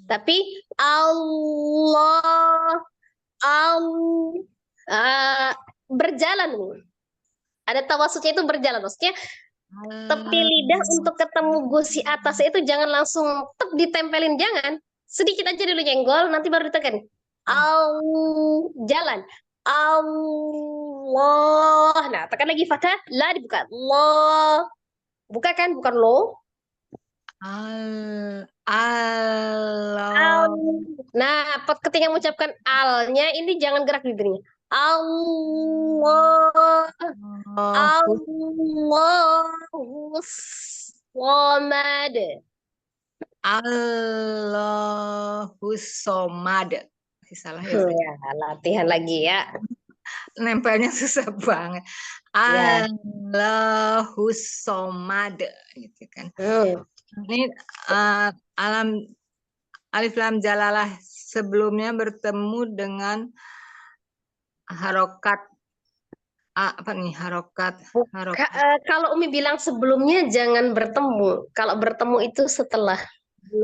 Tapi Allah berjalan nih. Ada tawasudnya itu berjalan. Maksudnya tepi lidah untuk ketemu gusi atasnya itu jangan langsung ditempelin, jangan. Sedikit aja dulu nyenggol, nanti baru ditekan. Jalan. Allah. Nah, tekan lagi fathah, la dibuka. Allah. Buka kan, bukan lo. Allah. Nah, ketika mengucapkan alnya ini jangan gerak bibirnya. Allah. Allahus somad. Allahus somad. Masih salah ya? Ya, latihan lagi ya. Nempelnya susah banget. Ya. Allahus somad gitu kan. Ini alif lam jalalah sebelumnya bertemu dengan harokat apa nih harokat. Kalau Umi bilang sebelumnya jangan bertemu. Kalau bertemu itu setelah.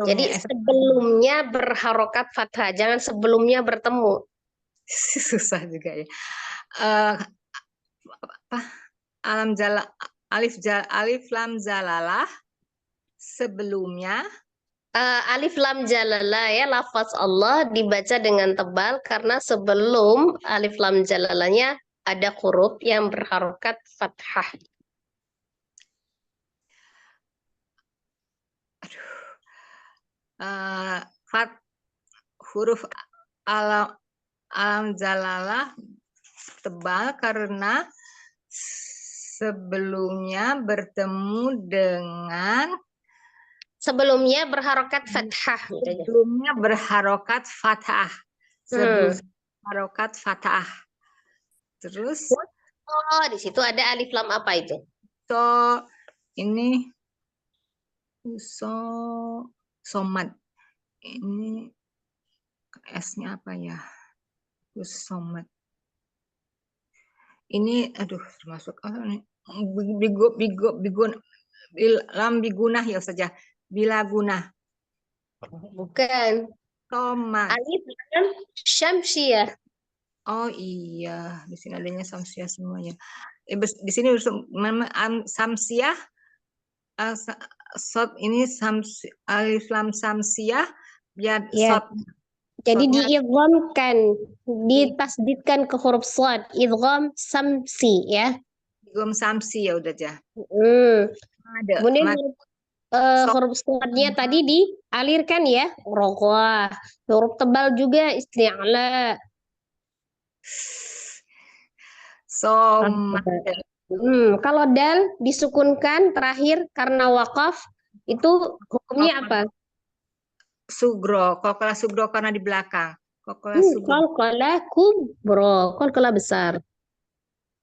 Jadi sebelumnya berharokat fathah, jangan sebelumnya bertemu. Susah juga ya. Alif lam jalalah sebelumnya alif lam jalalah ya, lafaz Allah dibaca dengan tebal karena sebelum alif lam jalalahnya ada huruf yang berharokat fathah. Huruf alam jalalah tebal karena sebelumnya bertemu dengan berharokat fathah. Sebelumnya berharokat fathah. Harokat fathah. Terus di situ ada alif lam apa itu? Ini somad. Ini S-nya apa ya? Somad. Ini aduh termasuk lam bigunah ya saja. Bila guna. Bukan. Somad. Alif lam syamsiyah. Oh iya, di sini adanya samsiah semuanya. Di sini samsiah, ini alif lam samsiah, biar ya. Jadi diidghamkan, ditasdidkan ke huruf shad, idgham samsi ya. Idgham samsi ya udah aja. Kemudian huruf shadnya tadi dialirkan ya, roghah. Huruf tebal juga isti'la. Kalau dal disukunkan terakhir karena wakaf, itu hukumnya apa? Sugro, qalqalah sugro karena di belakang. Qalqalah kubro, qalqalah besar.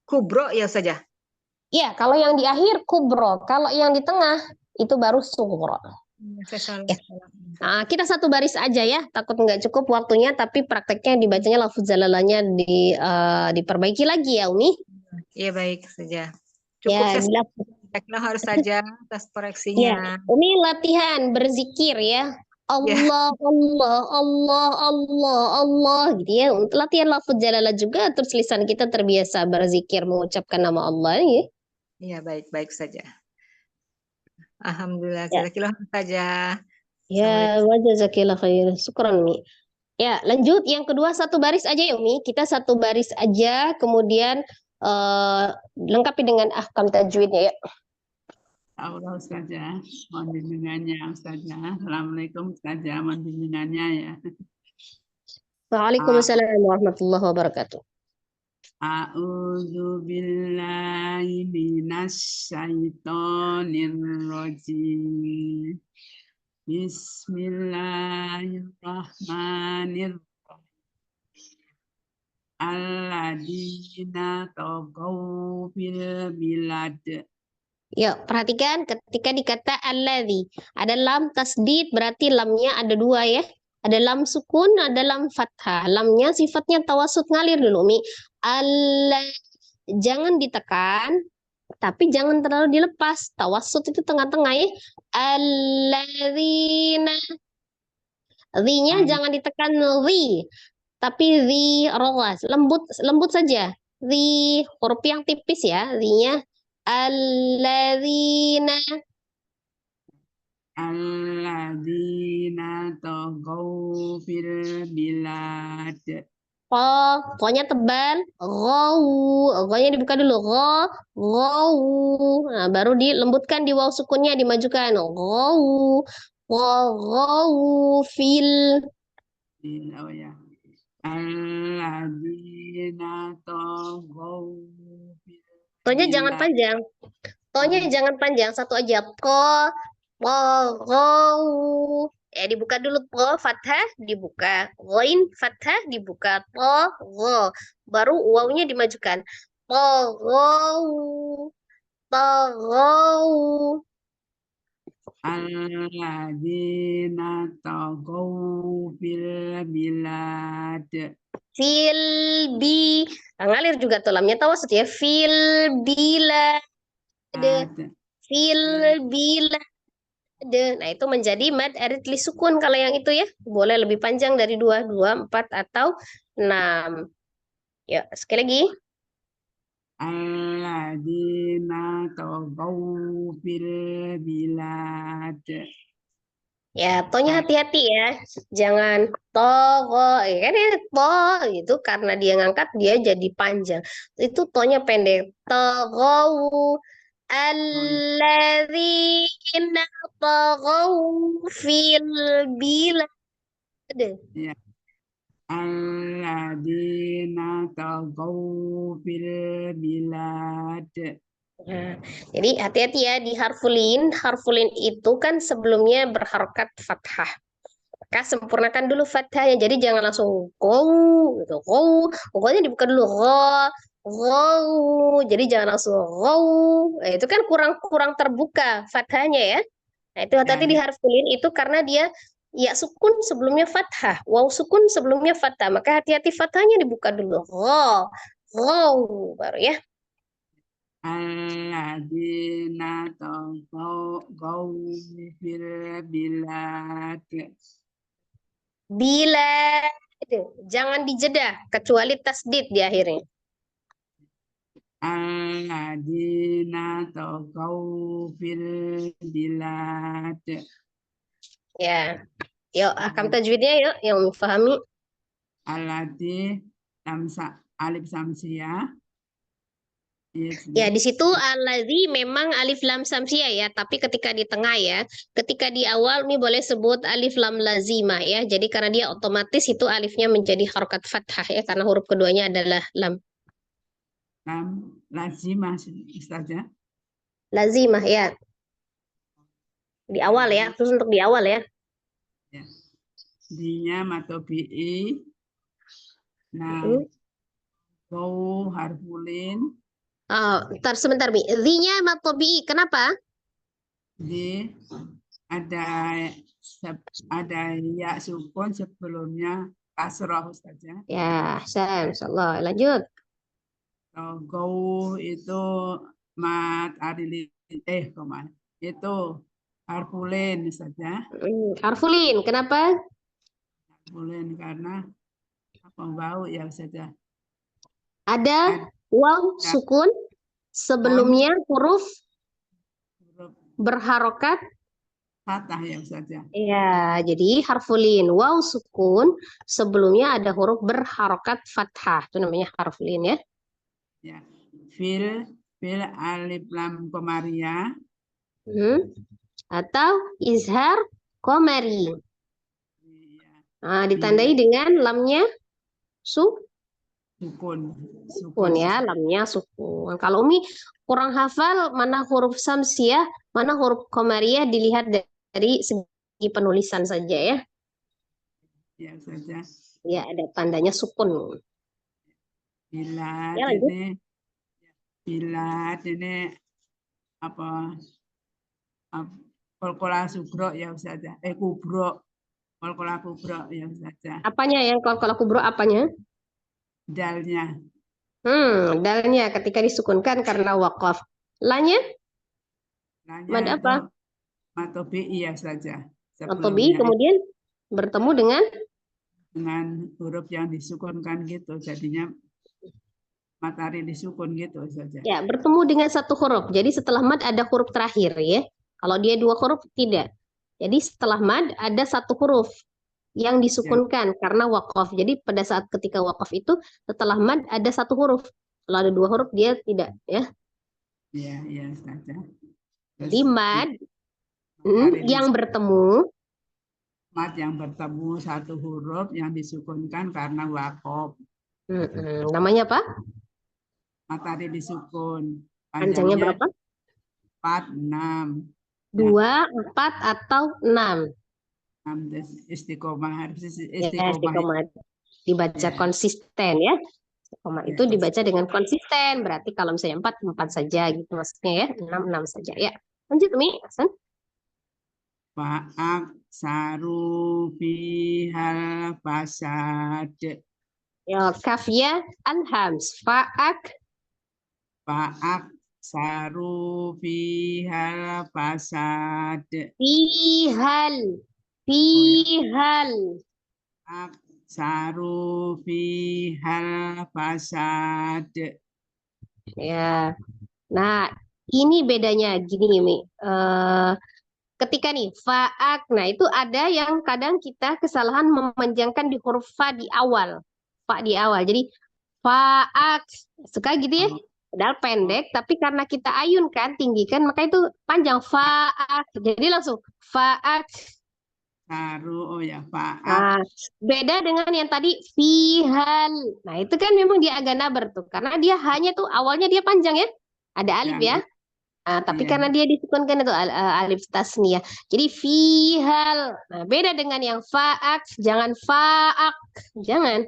Kubro ya saja. Iya, kalau yang di akhir kubro, kalau yang di tengah itu baru sugro. Ya. Nah, kita satu baris aja ya, takut nggak cukup waktunya, tapi prakteknya dibacanya lafuz jalalahnya diperbaiki lagi ya, Umi. Iya baik saja. Cukup ya, saya harus saja atas koreksinya. Ya, Umi latihan berzikir ya. Allah, Allah, Allah, Allah, Allah gitu ya. Untuk latihan lafuz jalalah juga, terus lisan kita terbiasa berzikir mengucapkan nama Allah ya. Iya baik saja. Alhamdulillah, jazakallah saja. Ya, wajazakillah khair. Syukran, Umi. Ya, lanjut yang kedua satu baris aja ya, Umi. Kita satu baris aja, kemudian lengkapi dengan ahkam tajwidnya ya. Allah Ustazah, mohon bimbingannya Ustazah. Assalamualaikum Ustazah, mohon bimbingannya ya. Waalaikumsalam warahmatullahi wabarakatuh. A'udzu billahi minasy syaithanir rajim. Bismillahirrahmanirrahim. Alladzina taghaw fil bilad. Ya, perhatikan ketika dikata alladzi, ada lam tasdid berarti lamnya ada dua ya. Ada lam sukun, ada lam fathah. Lamnya sifatnya tawasud, ngalir dulu, Mi. Jangan ditekan, tapi jangan terlalu dilepas. Tawasud itu tengah-tengah ya. Alladzina. Ri-nya jangan ditekan ri, tapi ri rolas, lembut lembut saja. Ri huruf yang tipis ya, ri-nya. Alladzina. Alladzina taghaw fil bilad. Ko-nya tebal, go-nya dibuka dulu, nah, baru dilembutkan di waw sukunnya, dimajukan, fil. Oh ya. Alladzina taghaw fil To-nya jangan bilad. panjang, jangan panjang, satu aja, dibuka dulu, fathah dibuka, ghain fathah dibuka, baru wawnya dimajukan, taghaw. Alladzina taghaw fil bilad. Ngalir juga tuh lamnya, tawasud ya, bila bila. Nah, itu menjadi mad arid li sukun kalau yang itu ya. Boleh lebih panjang dari 2, 4, atau 6. Ya, sekali lagi. Alladzina taghaw fil bilad. Ya, tonya hati-hati ya. Jangan kan ya, gitu, karena dia ngangkat dia jadi panjang. Itu tonya pendek. Toghaw alladzina taghaw fil bilad. Ya. Alladzina taghaw fil bilad. Nah, jadi hati-hati ya di harfulin. Harfulin itu kan sebelumnya berharokat fathah. Maka sempurnakan dulu fathahnya. Jadi jangan langsung go gitu. Go-nya dibuka dulu, go. Jadi jangan langsung go. Nah, itu kan kurang terbuka fathahnya ya. Nah, itu hati-hati di Ya, harfulin itu karena dia ya sukun sebelumnya fathah, waw sukun sebelumnya fathah. Maka hati-hati fathahnya dibuka dulu. Go baru ya. alladzina taghaw fil bilad. Bila jangan dijeda kecuali tasdid di akhirnya. Alladzina taghaw fil bilad. Ya, yuk akam tajwidnya yuk yang memahami. Allati alif samsiyah. Ya, di situ allazi memang alif lam samsiah ya, tapi ketika di tengah ya, ketika di awal ini boleh sebut alif lam lazimah ya. Jadi karena dia otomatis itu alifnya menjadi harokat fathah ya, karena huruf keduanya adalah lam. Lam lazimah Ustazah. Lazimah ya. Di awal ya, khusus untuk di awal ya. Ya. Dinya matobi'i. Nah, Bau harfulin. Ntar sebentar, Mi. Zi-nya matobi. Kenapa? Di ada ya sukun sebelumnya kasroh saja. Ya, insyaallah. Lanjut. Gau itu mat adili kemana? Itu harfulin saja. Harfulin. Kenapa? Harfulin karena apa bau ya saja. Ada waw sukun sebelumnya huruf berharokat fathah ya saja. ya, jadi harfulin waw sukun sebelumnya ada huruf berharokat fathah. Itu namanya harfulin ya. Ya. Fil alif lam komariah. Atau izhar komari. Ditandai dengan lamnya sukun ya, lamnya sukun. Kalau Umi kurang hafal mana huruf samsiah, mana huruf komariah, dilihat dari segi penulisan saja ya. Ya saja. Ya, ada tandanya sukun. Bilad Ya, ini apa? Kolkola sugro ya saja. Kubro. Qalqalah kubro ya saja. Apanya yang qalqalah kubro apanya? Dalnya. Dalnya ketika disukunkan karena waqaf. Lanya Nanya mad itu apa? matobi iya saja. Atau bi Sebelumnya itu kemudian bertemu dengan dengan huruf yang disukunkan gitu. Jadinya matahari disukun gitu saja. ya bertemu dengan satu huruf. Jadi setelah mad ada huruf terakhir ya. Kalau dia dua huruf tidak. Jadi setelah mad ada satu huruf yang Ya, disukunkan karena waqaf. Jadi pada saat ketika waqaf itu setelah mad ada satu huruf. Kalau ada dua huruf dia tidak ya. iya, iya saja. Terus Jadi mad matahari yang bertemu mat yang bertemu satu huruf yang disukunkan karena waqaf. namanya apa? Matahari disukun. Panjangnya Panjangnya berapa? 4, 6. Ya, 2, 4 atau 6? 6 istiqomah harus Ya, istiqomah. istiqomah dibaca Ya, konsisten ya. Istiqomah ya, itu dibaca dengan konsisten. Berarti kalau misalnya 4, 4 saja gitu maksudnya ya. 6, 6 saja ya. Lanjut Mi, Hasan. Fa'ak saru bihal fasad. Ya, kafnya alhams. Fa'ak Fa'ak saru bihal fasad. fihal. Oh ya. Fihal. Aksaru bihal fasad. Ya. Nah, ini bedanya gini Mi. Ketika nih faak, nah itu ada yang kadang kita kesalahan memanjangkan di huruf fa di awal, fa di awal. Jadi faak suka gitu ya, Oh, padahal oh, pendek, tapi karena kita ayunkan, tinggikan, maka itu panjang faak. Jadi langsung faak. saru, oh ya, fa'ak. Nah, beda dengan yang tadi fihal. Nah itu kan memang dia agak nabar tuh, karena dia hanya tuh awalnya dia panjang ya, ada alif Ya, ya. Nah, tapi iya. karena dia disukunkan itu alif tasniyah. Jadi fihal. Nah, beda dengan yang faak, jangan faak. Jangan.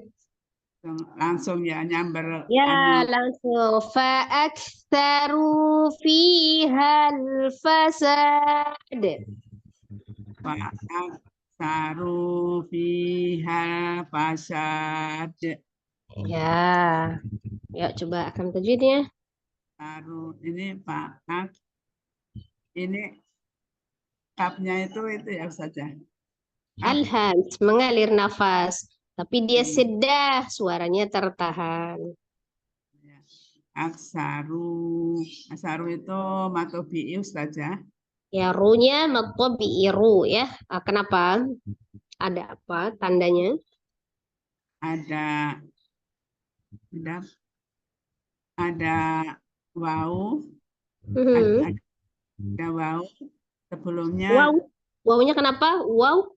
Langsung ya nyamber Ya, anu langsung faaksaru fihal fasad. fa'ak saru bihal fasad. Ya. Ya, coba akan tajwidnya. Saru ini fa'ak ini kapnya itu ya saja. Alhams, mengalir nafas. Tapi dia sedah, suaranya tertahan. Ya. Aksaru itu matobi'i saja. Ya, ru-nya mattobi ru ya. Kenapa? Ada apa tandanya? Ada ada wau, Mhm. ada wau sebelumnya Wow. Wow-nya kenapa? Wow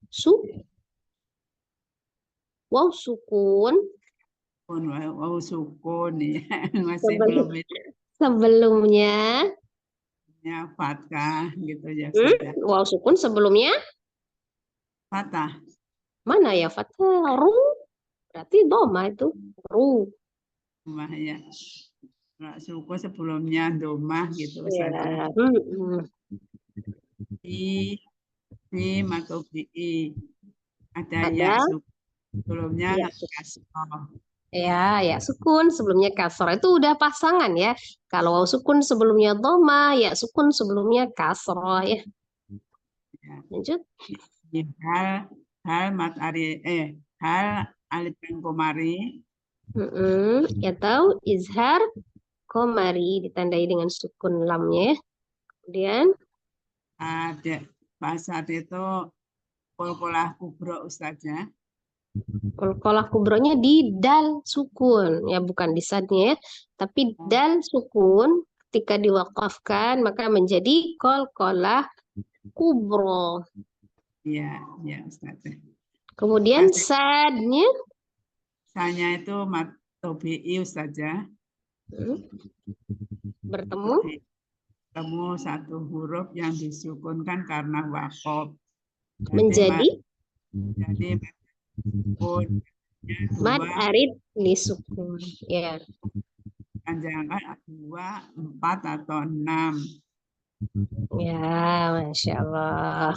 sukun. wau sukun ya masih belum Sebelum- Sebelumnya. ya fathah gitu ya saja. Wow sukun sebelumnya. Fathah Mana ya fathah? Ru. Berarti doma itu. Ru. mah ya. Suku sebelumnya domah gitu saja. Ya. Hmm. Di matobi'i ada ya Ada. suku sebelumnya Ya, kasroh. ya sukun sebelumnya kasroh itu udah pasangan ya. Kalau waw sukun sebelumnya doma, ya sukun sebelumnya kasroh ya. Ya. Lanjut. Hal hal alif dan komari Ya tahu izhar komari ditandai dengan sukun lamnya ya. Kemudian ada fasad itu kolkolah kubro ustaznya. kolkolah kubronya di dal sukun ya bukan di sadnya ya. Tapi dal sukun ketika diwakafkan maka menjadi kolkolah kubro. Iya, ya ustaznya. Kemudian Kasih sadnya saya itu matobi'i ustaznya. hmm, bertemu Ketemu satu huruf yang disukunkan karena wakof. menjadi Jadi sukun mad dua arid li sukun ya. panjangkan 2, 4 atau 6. Ya, Masya Allah.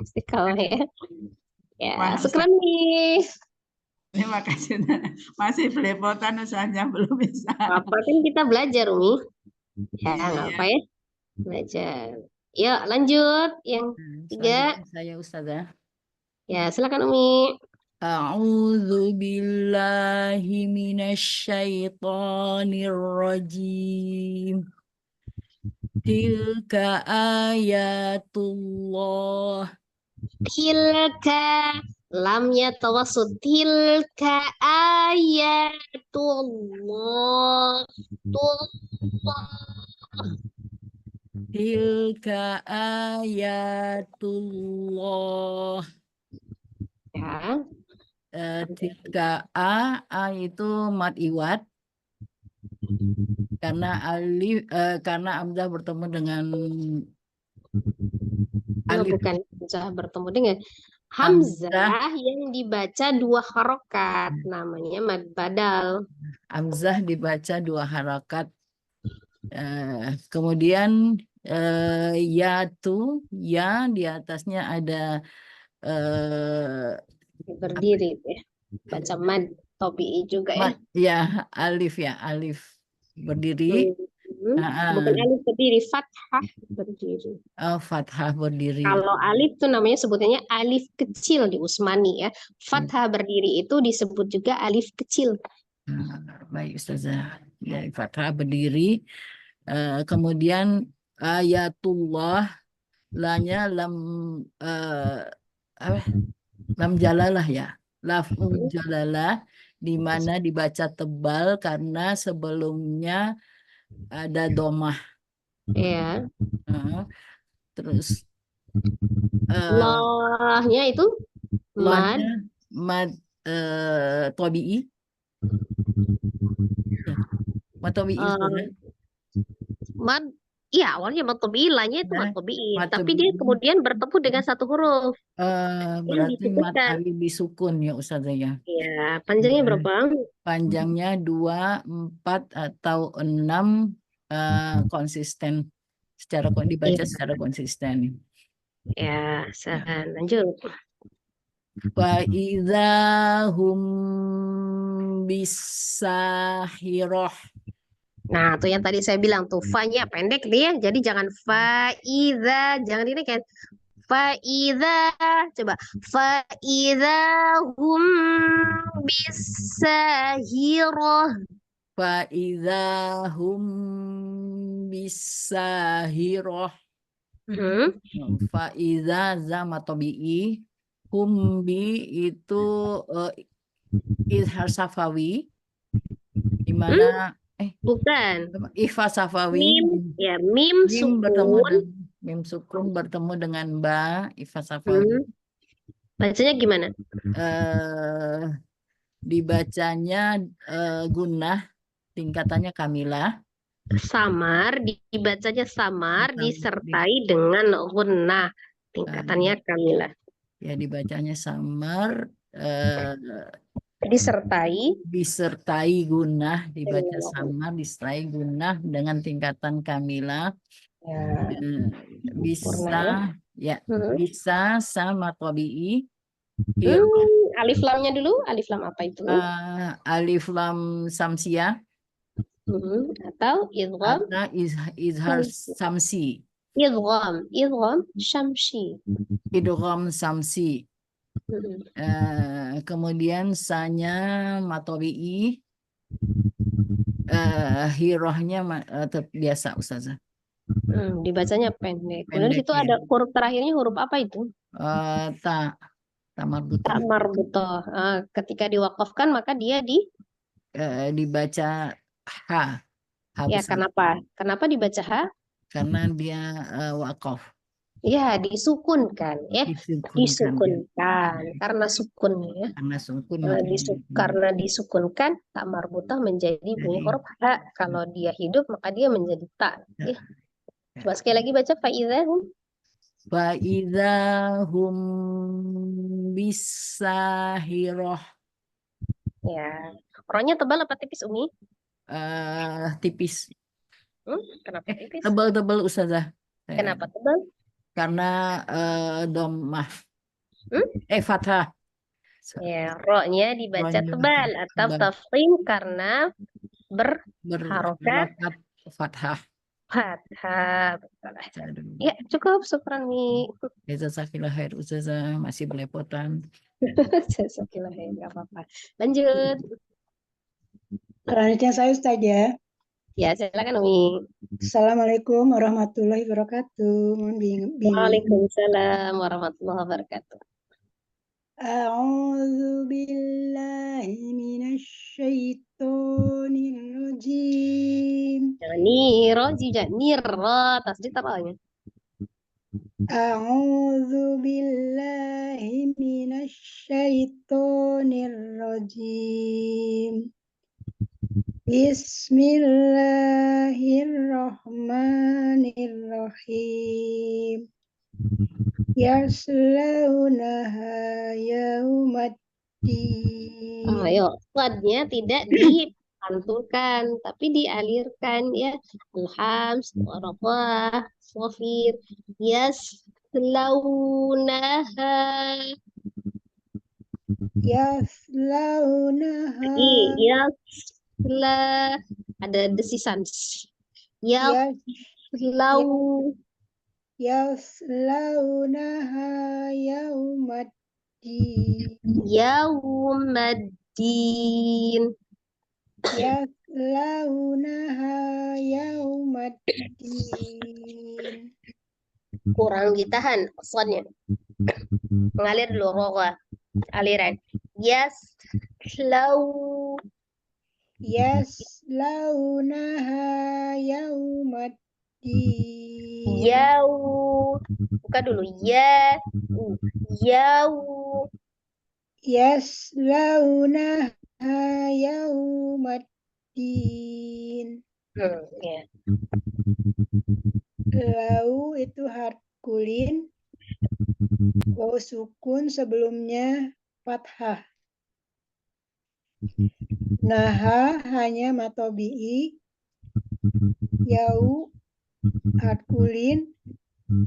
Istiqomah ya. Ya, Wah, sekarang nih. terima kasih. Masih belepotan Ustazah, belum bisa. Apa kan kita belajar, Umi? Ya, nggak Iya. apa ya. Belajar. Yuk, lanjut. Yang tiga. Selanjutnya saya Ustazah. Ya, silakan Umi. A'udzu billahi minasyaitonir rajim. Tilka ayatullah. Tilka. Lamnya tawasud. Tilka ayatullah. Tullah. Tilka ayatullah. Ya. Tilka a itu mat iwat karena karena Hamzah bertemu dengan Oh, alif. bukan Hamzah bertemu dengan Hamzah Hamzah yang dibaca 2 harokat. Namanya mad badal. Hamzah dibaca 2 harakat. Kemudian ya tuh ya di atasnya ada Berdiri ya. Baca mad tobi'i juga ya. alif berdiri. Bukan alif berdiri, fathah berdiri. Fathah berdiri. Kalau alif itu namanya sebutannya alif kecil di Usmani ya. Fathah berdiri itu disebut juga alif kecil. Baik Ustazah. Ya, fathah berdiri. Kemudian ayatullah lanya lam apa? Lam jalalah ya. Laf'ul jalalah di mana dibaca tebal karena sebelumnya ada domah. Ya. Terus Allahnya itu mad. lohnya mad tobi'i. Ya. Mad tobi'i Ustazah. Mad, iya awalnya mad tobi'i, lanya itu Ya, mad tobi'i. mad Tapi dia tobi'i. kemudian bertemu dengan satu huruf yang Berarti mad disebutkan. alif disukun ya Ustazah ya. Ya, panjangnya berapa? Panjangnya 2, 4 atau 6 konsisten dibaca Iya, secara konsisten. ya, Ya. lanjut. Wa idzahum bisahiroh. Nah, tuh yang tadi saya bilang tuh, fa-nya pendek dia, jadi jangan fa-idza, jangan ini kan. Fa-idza, coba. Fa-idza hum bisahirah. Fa idzahum bisahiroh. Fa idza zama tabi'i. Hum bi itu izhar safawi di mana Bukan. ikhfa safawi Mim, ya, mim sukun. mim sukun bertemu dengan ba ikhfa safawi. Bacanya gimana? Dibacanya gunnah, tingkatannya kamilah. Samar, dibacanya samar, disertai dengan gunnah. Tingkatannya kamilah. Ya dibacanya samar, disertai gunnah, dibaca samar, disertai gunnah dengan tingkatan kamilah. Ya, Bisa ya bisa sama tabi'i. alif lamnya dulu, alif lam apa itu? Alif lam samsiah Atau idgham? atau izhar samsi. Idgham syamsi. Idgham samsi. Kemudian sanya matobi'i, hirohnya biasa Ustazah. Dibacanya pendek. Kemudian situ ya. ada huruf terakhirnya huruf apa itu? Ta marbutoh. Ta marbutoh. Ketika diwakafkan maka dia dibaca ha ya, besar. kenapa? Kenapa dibaca ha? Karena dia wakaf. Ya, disukunkan ya. Disukunkan karena sukun ya. Karena disukunkan tak marbutoh menjadi bunyi huruf ha. Kalau dia hidup maka dia menjadi ta ya. Coba sekali lagi baca fa'idzahum. Fa'idzahum bisahiroh. Ya. Rohnya tebal apa tipis, Umi? Tipis. Kenapa tipis? Tebal-tebal Ustazah. Kenapa tebal? Karena domah. Fathah. Ya, ro-nya dibaca Ro-nya tebal atau tebal. tafkhim karena berharokat Berharokat fathah. fathah. Aduh. Ya, cukup Suprani. Jazakallah khair Ustazah, masih belepotan. Jazakallah khair, nggak apa-apa. Lanjut. Selanjutnya saya Ustaz ya. Ya, silakan Umi. Assalamualaikum warahmatullahi wabarakatuh. Mohon bimbingan. Waalaikumsalam warahmatullahi wabarakatuh. A'udzu billahi minasyaitonir rajim. Jangan niro, jangan niro. Tasdid apa awalnya? A'udzu billahi minasyaitonir rajim. Bismillahirrahmanirrahim. Yaslaunaha yaumaddin. Ayo, qadnya tidak dipantulkan, tapi dialirkan ya. Alhams, waraqah, shafir, yaslaunaha. Yaslaunaha. Yasla, ada desisan. Yaslau. Yaslaunaha yaumaddin. Yaumaddin. Yaslaunaha yaumaddin. Kurang ditahan qadnya. Mengalir dulu roga. Aliran. Yaslau. Yaslaunaha yaumaddin. Buka dulu. Yau. Yaslaunaha yaumaddin. Ya. Lau itu harkulin, waw sukun sebelumnya fathah. Naha hanya matobi'i, yau harkulin,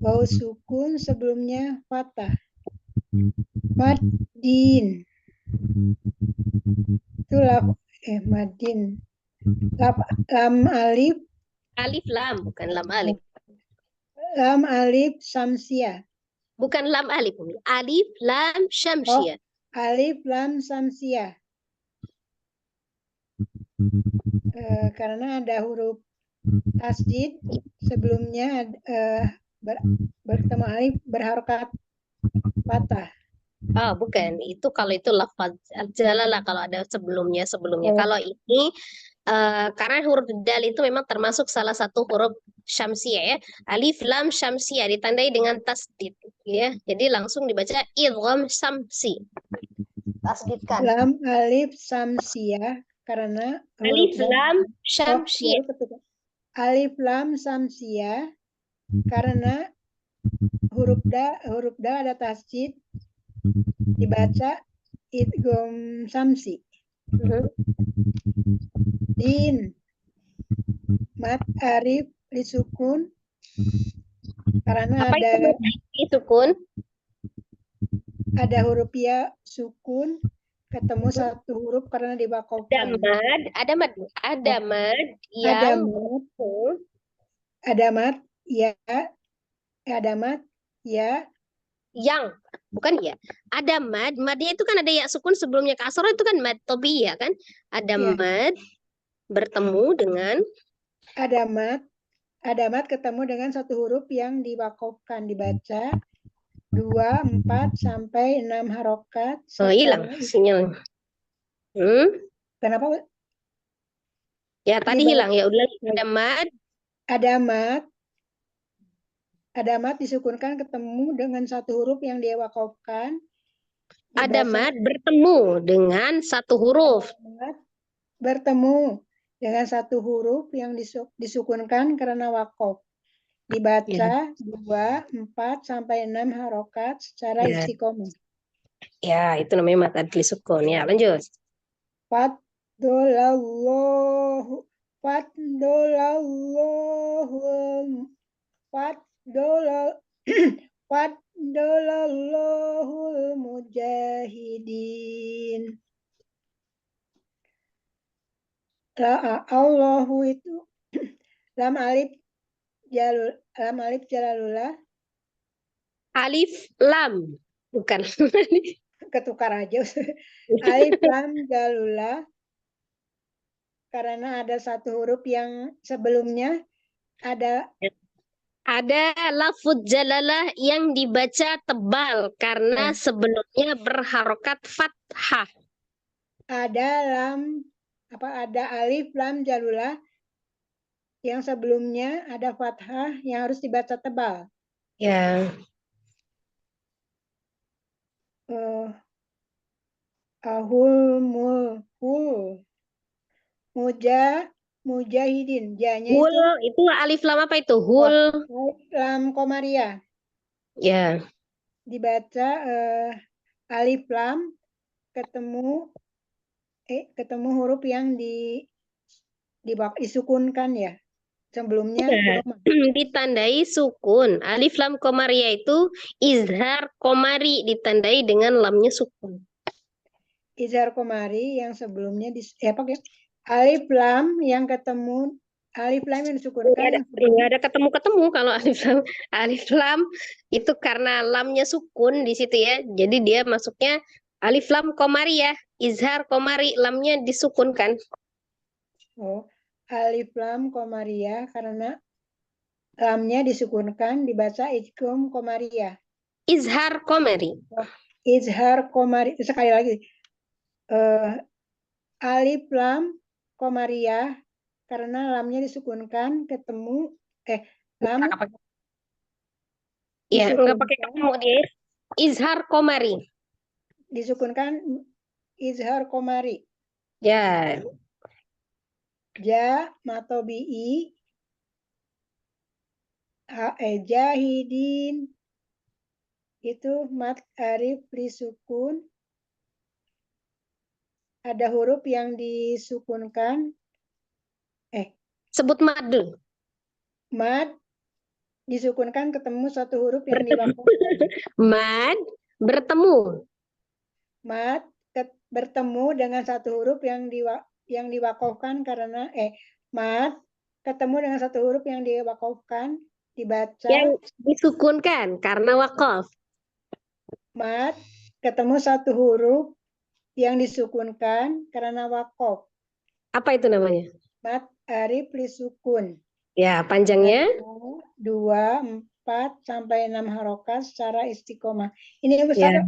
waw sukun sebelumnya fathah. Maddin itu maddin. Lam alif. Alif lam, bukan lam alif. Lam alif samsiah. Bukan lam alif. Alif lam syamsiah. Alif lam samsiah. Karena ada huruf tasdid sebelumnya bertemu alif berharokat fathah. Oh, bukan. Itu kalau itu lafaz jalalah kalau ada sebelumnya. Kalau ini karena huruf dal itu memang termasuk salah satu huruf syamsiah ya. Alif lam syamsiah ditandai dengan tasdid ya. Jadi langsung dibaca idgham syamsi. Tasdidkan. Lam alif samsiah karena Alif lam syamsiah. Alif lam samsiah karena huruf dal ada tasdid dibaca idgham samsi. Din mat arif disukun karena Apa ada disukun? Ada huruf ya sukun ketemu satu huruf karena dibakofkan. Ada mad yang ada mat ya, yang bukan ya. Ada madnya itu kan ada ya sukun sebelumnya kasroh itu kan mad tobiyah kan. Ada Ya. mad bertemu dengan ada mat ketemu dengan satu huruf yang dibakofkan dibaca 2, 4 sampai 6 harokat. hilang sinyal. Kenapa? Ya tadi hilang ya udah ada mat disukunkan ketemu dengan satu huruf yang dia wakofkan. Ada mat bertemu dengan satu huruf. Bertemu dengan satu huruf yang disukunkan karena wakof. Dibaca 2, 4 sampai 6 harokat secara istiqomah. Ya, itu namanya mad adli sukun. Ya, lanjut. Faddolallahu mujahidin. Allahu itu lam alif jalalullah Alif lam, bukan. ketukar aja. Alif lam jalalullah karena ada satu huruf yang sebelumnya ada Ada lafuz jalalah yang dibaca tebal karena sebelumnya berharokat fathah. ada alif lam jalalullah yang sebelumnya ada fathah yang harus dibaca tebal. Ya. Mujahidin. Janya Hul itu alif lam apa itu? Hul. alif lam komariah. Ya. Dibaca alif lam ketemu huruf yang disukunkan ya. Sebelumnya Ditandai sukun. Alif lam komariah itu izhar komari ditandai dengan lamnya sukun. izhar komari yang sebelumnya alif lam yang ketemu alif lam yang disukunkan Nggak ada ketemu-ketemu kalau alif lam. Alif lam itu karena lamnya sukun di situ ya. Jadi dia masuknya alif lam komariah, izhar komari, lamnya disukunkan. Alif lam komariah karena lamnya disukunkan dibaca idgham komariah. Izhar komari. Izhar komari sekali lagi. Alif lam komariah karena lamnya disukunkan ketemu lam Iya, nggak pakai ketemu dia. Izhar komari. Disukunkan izhar komari. Ya. Ja matobi'i jahidin itu mat arif disukun. Ada huruf yang disukunkan. Sebut mad dulu. Mad disukunkan ketemu satu huruf yang diwakafkan. Mad bertemu. Mad bertemu dengan satu huruf yang diwakafkan karena mad ketemu dengan satu huruf yang diwakafkan dibaca Yang disukunkan karena wakaf. Mad ketemu satu huruf yang disukunkan karena wakaf. Apa itu namanya? Mad arif lisukun. Ya, panjangnya 2, 4 sampai 6 harokat secara istiqomah. Ini besar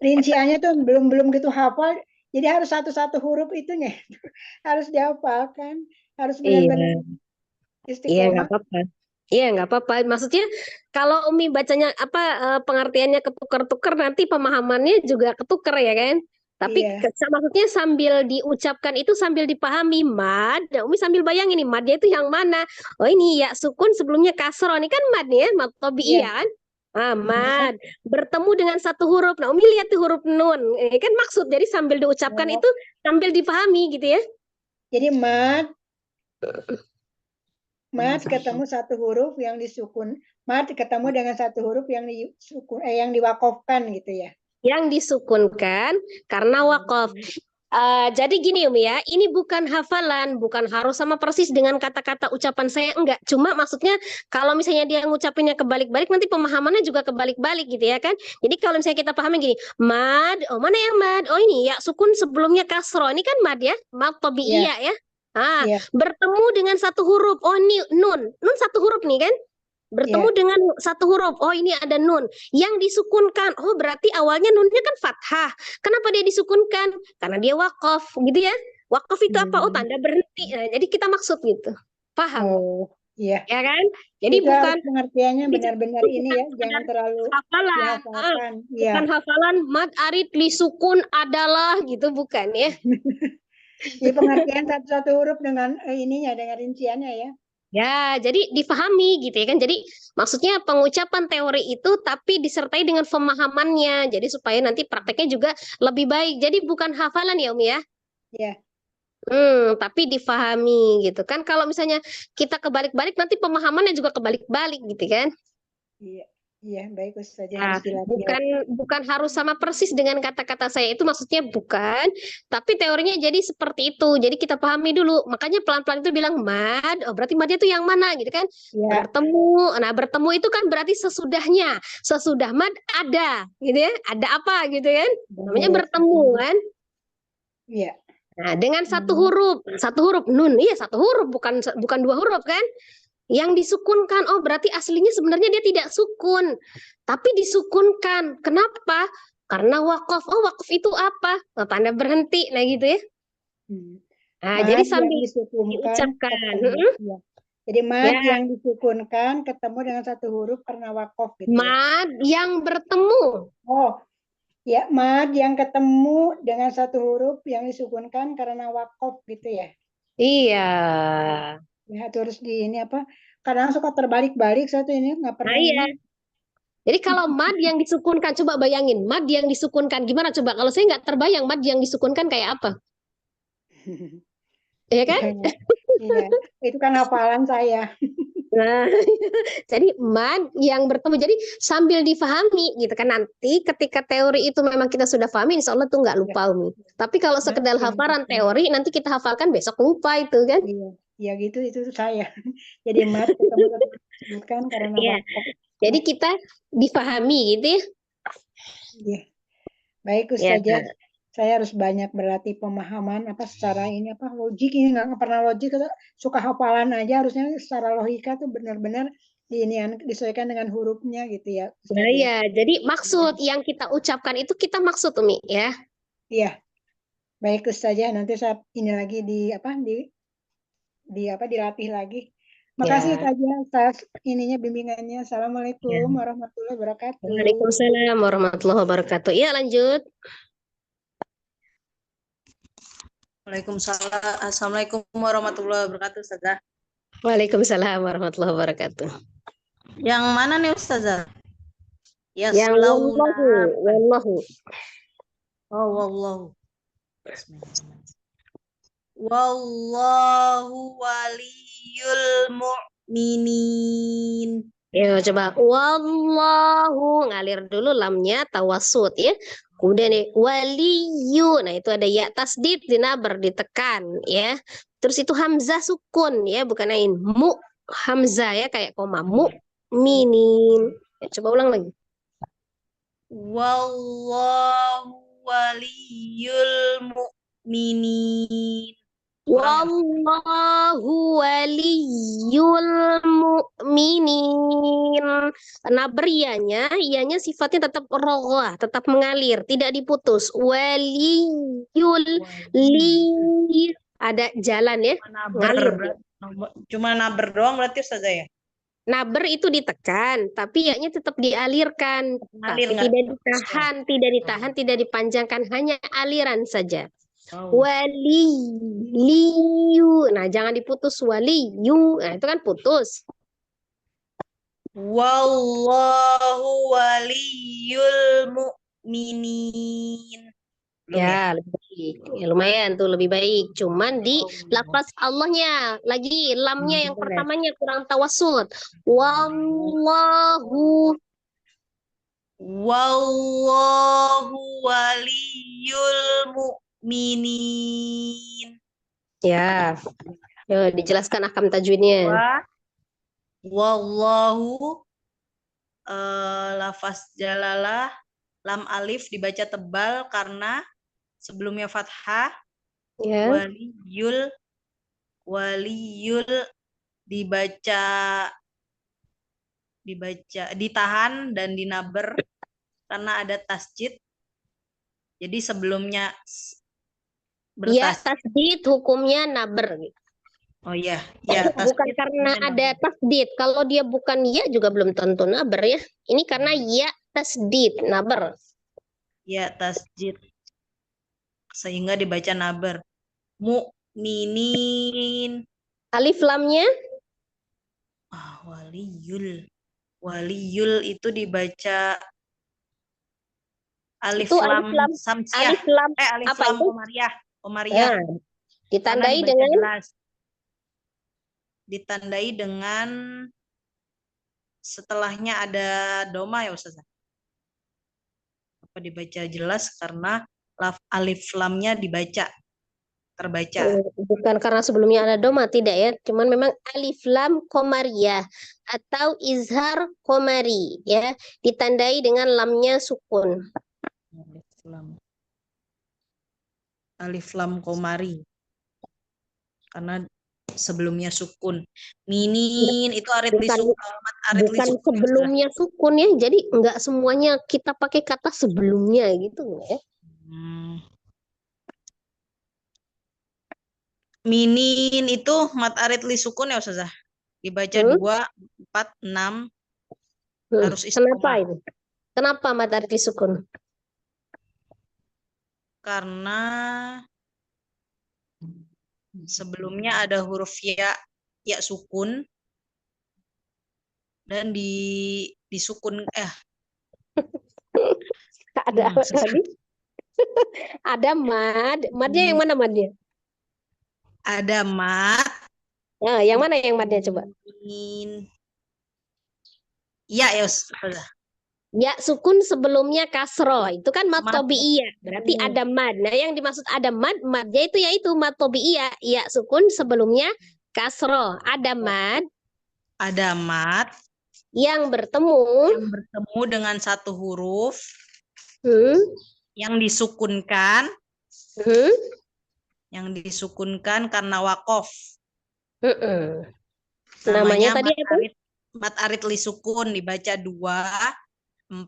rinciannya tuh belum gitu hafal. Jadi harus satu-satu huruf itunya harus dihafalkan, harus benar-benar istiqomah. Iya, nggak apa-apa. Iya, nggak apa-apa. Maksudnya kalau Umi bacanya pengertiannya ketukar-tukar nanti pemahamannya juga ketukar ya kan? Tapi maksudnya sambil diucapkan itu sambil dipahami mad. Nah, Umi sambil bayangin nih madnya itu yang mana? Oh ini ya sukun sebelumnya kasroh. Ini kan mad nih ya, mad tabi'iyah kan? Mad bertemu dengan satu huruf. Nah, Umi lihat tuh huruf nun. Ini kan maksud. Jadi sambil diucapkan itu sambil dipahami gitu ya. Jadi mad ketemu satu huruf yang disukun. Mad ketemu dengan satu huruf yang disukun yang diwakafkan gitu ya. Yang disukunkan karena wakaf. Jadi gini Umi ya, ini bukan hafalan, bukan harus sama persis dengan kata-kata ucapan saya, enggak. Cuma maksudnya kalau misalnya dia ngucapinnya kebalik-balik, nanti pemahamannya juga kebalik-balik gitu ya kan. Jadi kalau misalnya kita pahami gini, mad, oh mana yang mad? Oh ini ya sukun sebelumnya kasro, ini kan mad ya, mad tabi'iyah ya. Bertemu dengan satu huruf, oh ini nun satu huruf nih kan. Bertemu dengan satu huruf, oh ini ada nun yang disukunkan, oh berarti awalnya nunnya kan fathah. Kenapa dia disukunkan? Karena dia wakaf gitu ya. Wakaf itu apa? Oh tanda berhenti. Nah, jadi kita maksud gitu, paham? Iya. Ya kan? Jadi itu bukan pengertiannya benar-benar ini ya, jangan terlalu dihafalkan. Bukan hafalan mad arid li sukun adalah gitu, bukan ya. Jadi pengertian satu-satu huruf dengan ininya, dengan rinciannya ya. Ya, jadi difahami gitu ya kan. Jadi maksudnya pengucapan teori itu tapi disertai dengan pemahamannya. Jadi supaya nanti prakteknya juga lebih baik. Jadi bukan hafalan ya Umi ya. Iya. Tapi difahami gitu kan. Kalau misalnya kita kebalik-balik nanti pemahamannya juga kebalik-balik gitu kan. Iya. Iya, baik Ustazah, Nah, harus dilatih. bukan harus sama persis dengan kata-kata saya itu, maksudnya bukan, tapi teorinya jadi seperti itu. Jadi kita pahami dulu. Makanya pelan-pelan itu bilang mad, oh berarti madnya itu yang mana gitu kan? Ya, Bertemu. Nah, bertemu itu kan berarti sesudahnya. Sesudah mad ada, gitu ya. Ada apa gitu kan? Namanya benar. bertemu kan? Iya. Nah, dengan satu huruf nun. Iya, satu huruf, bukan dua huruf kan? Yang disukunkan, oh berarti aslinya sebenarnya dia tidak sukun, tapi disukunkan. Kenapa? Karena wakaf. Oh wakaf itu apa? Oh, tanda berhenti, nah gitu ya. Nah, jadi Mad yang sambil disukunkan diucapkan. ketemu. Ya. Jadi mad Ya, yang disukunkan ketemu dengan satu huruf karena wakof gitu ya. mad yang bertemu. Oh, ya mad yang ketemu dengan satu huruf yang disukunkan karena wakof gitu ya. Iya. Ya, itu harus di ini apa? Kadang suka terbalik-balik satu ini nggak Nah, pernah iya. ini. Jadi kalau mad yang disukunkan, coba bayangin, mad yang disukunkan gimana coba? Kalau saya nggak terbayang mad yang disukunkan kayak apa, ya kan? Iya, itu kan hafalan saya. Nah, jadi mad yang bertemu. Jadi sambil difahami gitu kan, nanti ketika teori itu memang kita sudah pahami, insya Allah tuh nggak lupa Umi. Tapi kalau sekedar hafalan teori, nanti kita hafalkan besok lupa itu kan? Iya, ya gitu itu saya. Jadi mad ketemu disebutkan karena Iya. wakof. Jadi kita difahami gitu ya. Iya. Baik Ya, Ustazah, saya harus banyak berlatih pemahaman apa secara ini apa logik ini nggak pernah logik suka hafalan aja harusnya secara logika tuh benar-benar disesuaikan dengan hurufnya gitu ya nah Ustazah. ya. Jadi maksud yang kita ucapkan itu kita maksud Umi ya. Iya. Baik Ustazah, nanti saya ini lagi di apa dilatih lagi. Makasih Ya. Ustazah atas ininya bimbingannya. Assalamualaikum Ya. warahmatullahi wabarakatuh. Waalaikumsalam warahmatullahi wabarakatuh. Iya lanjut. Waalaikumsalam. Assalamualaikum warahmatullahi wabarakatuh, Ustazah. Waalaikumsalam warahmatullahi wabarakatuh. Yang mana nih, Ustazah? Yang wallahu. Oh, wallahu. Wallahu waliyul mu'minin. Ya, coba wallahu ngalir dulu lamnya tawasud ya. Kemudian waliyu. Nah, itu ada ya tasdid dinabar ditekan ya. Terus itu hamzah sukun ya, bukan ain. Mu hamzah ya kayak koma minin. Ya, coba ulang lagi. Wallahu waliyul mu'minin. Wallahu waliyul mu'minin. Nah, ianya sifatnya tetap roghah, tetap mengalir, tidak diputus. Waliyul li ada jalan ya, ngalir. Cuma naber doang berarti Ustazah ya? Naber itu ditekan, tapi ianya tetap dialirkan. Ngalir, Tapi tidak ditahan, tidak dipanjangkan, hanya aliran saja. Oh. Waliyu. Nah, jangan diputus waliyu. Nah, itu kan putus. Wallahu waliyul mu'minin. Ya, lebih baik. Ya, lumayan tuh lebih baik. Cuman di lafaz Allahnya lagi lamnya yang pertamanya kurang tawasud. Wallahu waliyul mu'minin. ya. Ya, dijelaskan ahkam tajwidnya. Wallahu lafaz jalalah lam alif dibaca tebal karena sebelumnya fathah. Ya. Waliyul dibaca ditahan dan dinaber karena ada tasjid. Jadi sebelumnya Ya, tasdid hukumnya naber. Oh iya, ya bukan karena ada tasdid. Kalau dia bukan ya juga belum tentu naber ya. Ini karena ya tasdid naber. Ya tasdid. Sehingga dibaca naber. Mu'minin. Alif lamnya? Waliyul itu dibaca alif itu lam samsiah. Alif lam alif apa lam itu? Komariah. Ya, ditandai dengan ditandai dengan setelahnya ada doma ya Ustazah? Apa dibaca jelas karena alif lamnya terbaca. Bukan karena sebelumnya ada doma, tidak ya. Cuman memang alif lam komariah atau izhar komari ya, ditandai dengan lamnya sukun. Alif lam komari. Karena sebelumnya sukun. Minin itu arit Bukan lisukun. Arit bukan lisukun ya, Ustazah. sebelumnya sukun ya. Jadi enggak semuanya kita pakai kata sebelumnya gitu ya. Minin itu mat arit lisukun ya Ustazah. Dibaca 2, 4, 6 harus Kenapa istiqomah. itu? Kenapa mad arit lisukun? Karena sebelumnya ada huruf ya sukun dan disukun Ada apa tadi? Ada mad. Madnya yang mana madnya? ada mat. Ya, yang mana yang madnya coba? Ya Ustazah. Ya, sukun sebelumnya kasroh. Itu kan mad Mat. tobi'iyah. Berarti ada mad. Nah, yang dimaksud ada mad, madnya itu yaitu mad tobi'iyah. Ya, sukun sebelumnya kasroh. Ada mad Ada mat yang bertemu dengan satu huruf hmm, yang disukunkan hmm, karena wakof. hmm. Namanya Namanya tadi apa? mat arit lisukun, dibaca 2, 4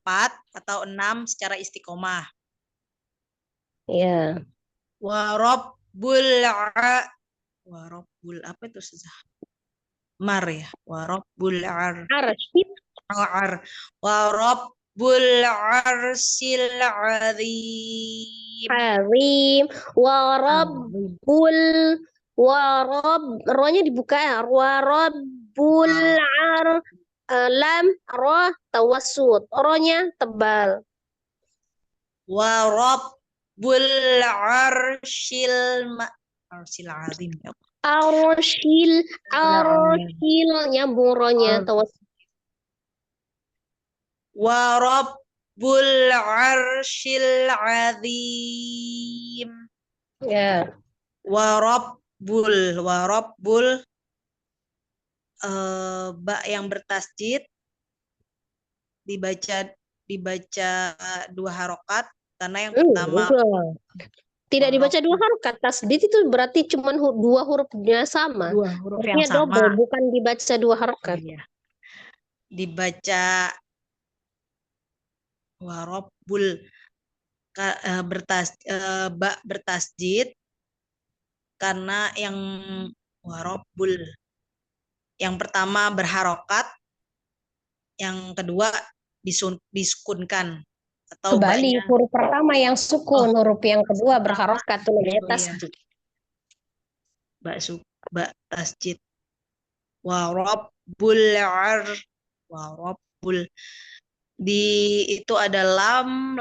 atau 6 secara istiqomah. Ya. Warabbul apa itu Ustazah? Mar ya. Warabbul Arsyid. Warabbul arsil azim. Harim. Warabbul. Rohnya dibuka. Warabbul lam roh tawassut. Rohnya tebal. Warabbul arsil azim ya. Arsyil nyambung rohnya tawassut. Warabbul arsil azim. Ya. Warabbul ba yang bertasjid dibaca 2 harokat karena yang pertama tidak dibaca 2 harokat. Tasdid itu berarti cuma 2 hurufnya sama. 2 huruf yang sama. Double, bukan dibaca 2 harokat. Iya. Dibaca warabbul ba bertasjid karena yang warabbul yang pertama berharokat, yang kedua disukunkan atau Kembali, huruf pertama yang sukun, huruf yang kedua berharokat, itu namanya tasjid. Ba tasjid. Warabbul itu ada lam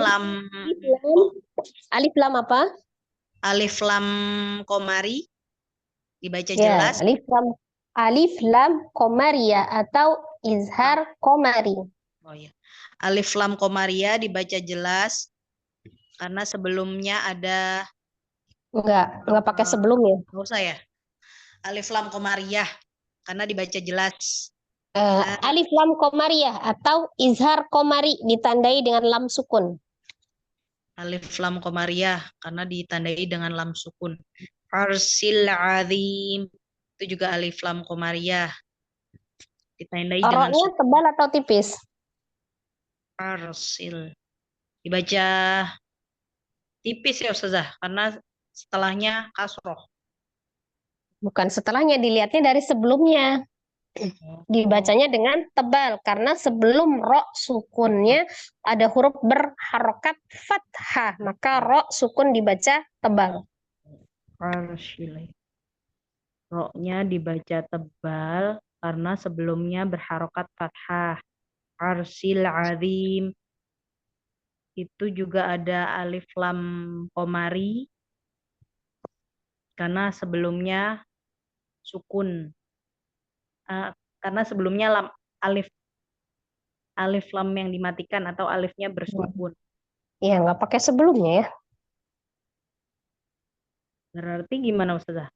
alif lam apa? Alif lam komari dibaca Ya, jelas. alif lam komariya atau izhar komari. Oh ya. Alif lam komaria dibaca jelas karena sebelumnya ada enggak pakai sebelumnya. Enggak usah ya. Alif lam komariyah karena dibaca jelas. Alif lam komariyah atau izhar komari ditandai dengan lam sukun. Alif lam komariyah karena ditandai dengan lam sukun. Arsil azim itu juga alif lam komariyah ditandai dengan Roknya tebal atau tipis? Arsil dibaca tipis ya Ustazah karena setelahnya kasroh. Bukan setelahnya, dilihatnya dari sebelumnya. Dibacanya dengan tebal karena sebelum ro sukunnya ada huruf berharokat fathah, maka ro sukun dibaca tebal. Ro-nya dibaca tebal karena sebelumnya berharokat fathah. Arsil azim itu juga ada alif lam komari karena sebelumnya sukun. Karena sebelumnya alif alif lam yang dimatikan atau alifnya bersukun. Iya, nggak pakai sebelumnya ya. Berarti gimana Ustazah?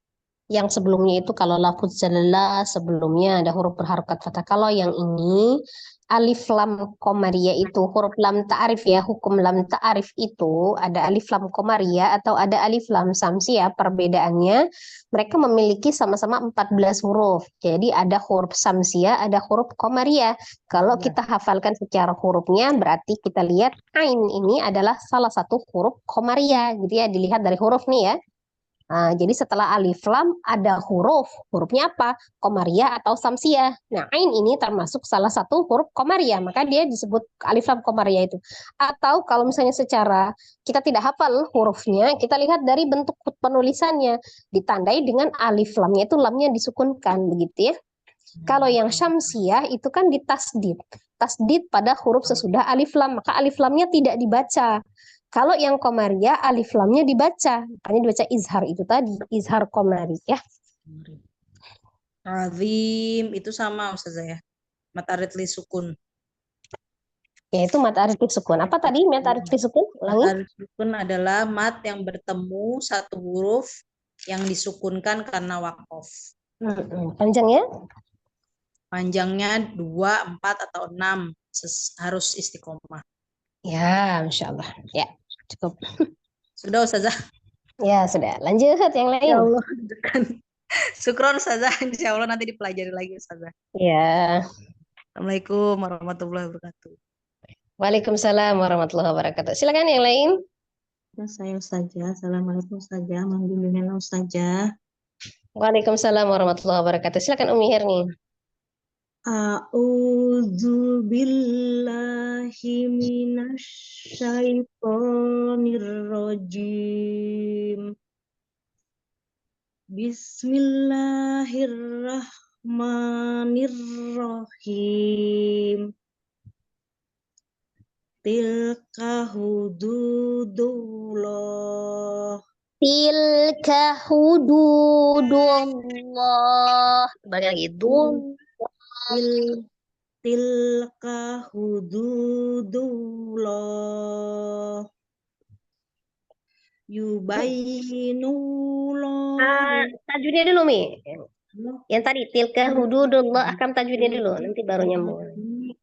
Yang sebelumnya itu kalau lafuz jalalah sebelumnya ada huruf berharokat fathah. Kalau yang ini alif lam komariya itu huruf lam ta'arif ya, hukum lam ta'arif itu ada alif lam komariya atau ada alif lam samsiyah. Perbedaannya mereka memiliki sama-sama 14 huruf. Jadi ada huruf samsiyah, ada huruf komariya. Kalau kita hafalkan secara hurufnya berarti kita lihat ain ini adalah salah satu huruf komariya gitu ya, dilihat dari huruf nih ya. Nah, jadi setelah alif lam ada hurufnya apa? Komariah atau samsiah. Nah, ain ini termasuk salah satu huruf komariah, maka dia disebut alif lam komariah itu. Atau kalau misalnya secara kita tidak hafal hurufnya, kita lihat dari bentuk penulisannya, ditandai dengan alif lamnya itu lamnya disukunkan begitu ya. Kalau yang syamsiah itu kan ditasdid. Tasdid pada huruf sesudah alif lam, maka alif lamnya tidak dibaca. Kalau yang komariah alif lamnya dibaca, makanya dibaca izhar itu tadi, izhar komariah. Azim itu sama Ustazah ya. Mat arid li sukun. Yaitu mat arid li sukun. Apa tadi mat arid li sukun? Mat Ulangi. arid li sukun adalah mat yang bertemu satu huruf yang disukunkan karena wakof. Panjangnya? Panjangnya 2, 4 atau 6 harus istiqomah. Ya, Masya Allah. Ya, cukup. Sudah Ustazah? Ya, sudah. Lanjut yang lain. Ya Allah, syukron Ustazah. Insya Allah nanti dipelajari lagi Ustazah. Ya. Assalamualaikum warahmatullahi wabarakatuh. Waalaikumsalam warahmatullahi wabarakatuh. Silakan yang lain. Saya Ustazah. Assalamualaikum Ustazah. Alhamdulillah Ustazah. Waalaikumsalam warahmatullahi wabarakatuh. Silakan Umi Herni. A'udzu billahi minasyaitonir rajim. Bismillahirrahmanirrahim. Tilka hududullah. Tilka hududullah. Balik lagi. Tilka hududullah. Yubayyinullah. Tajwidnya dulu, Mi. Yang tadi, tilka hududullah. Akam tajwidnya dulu. Nanti baru nyambung.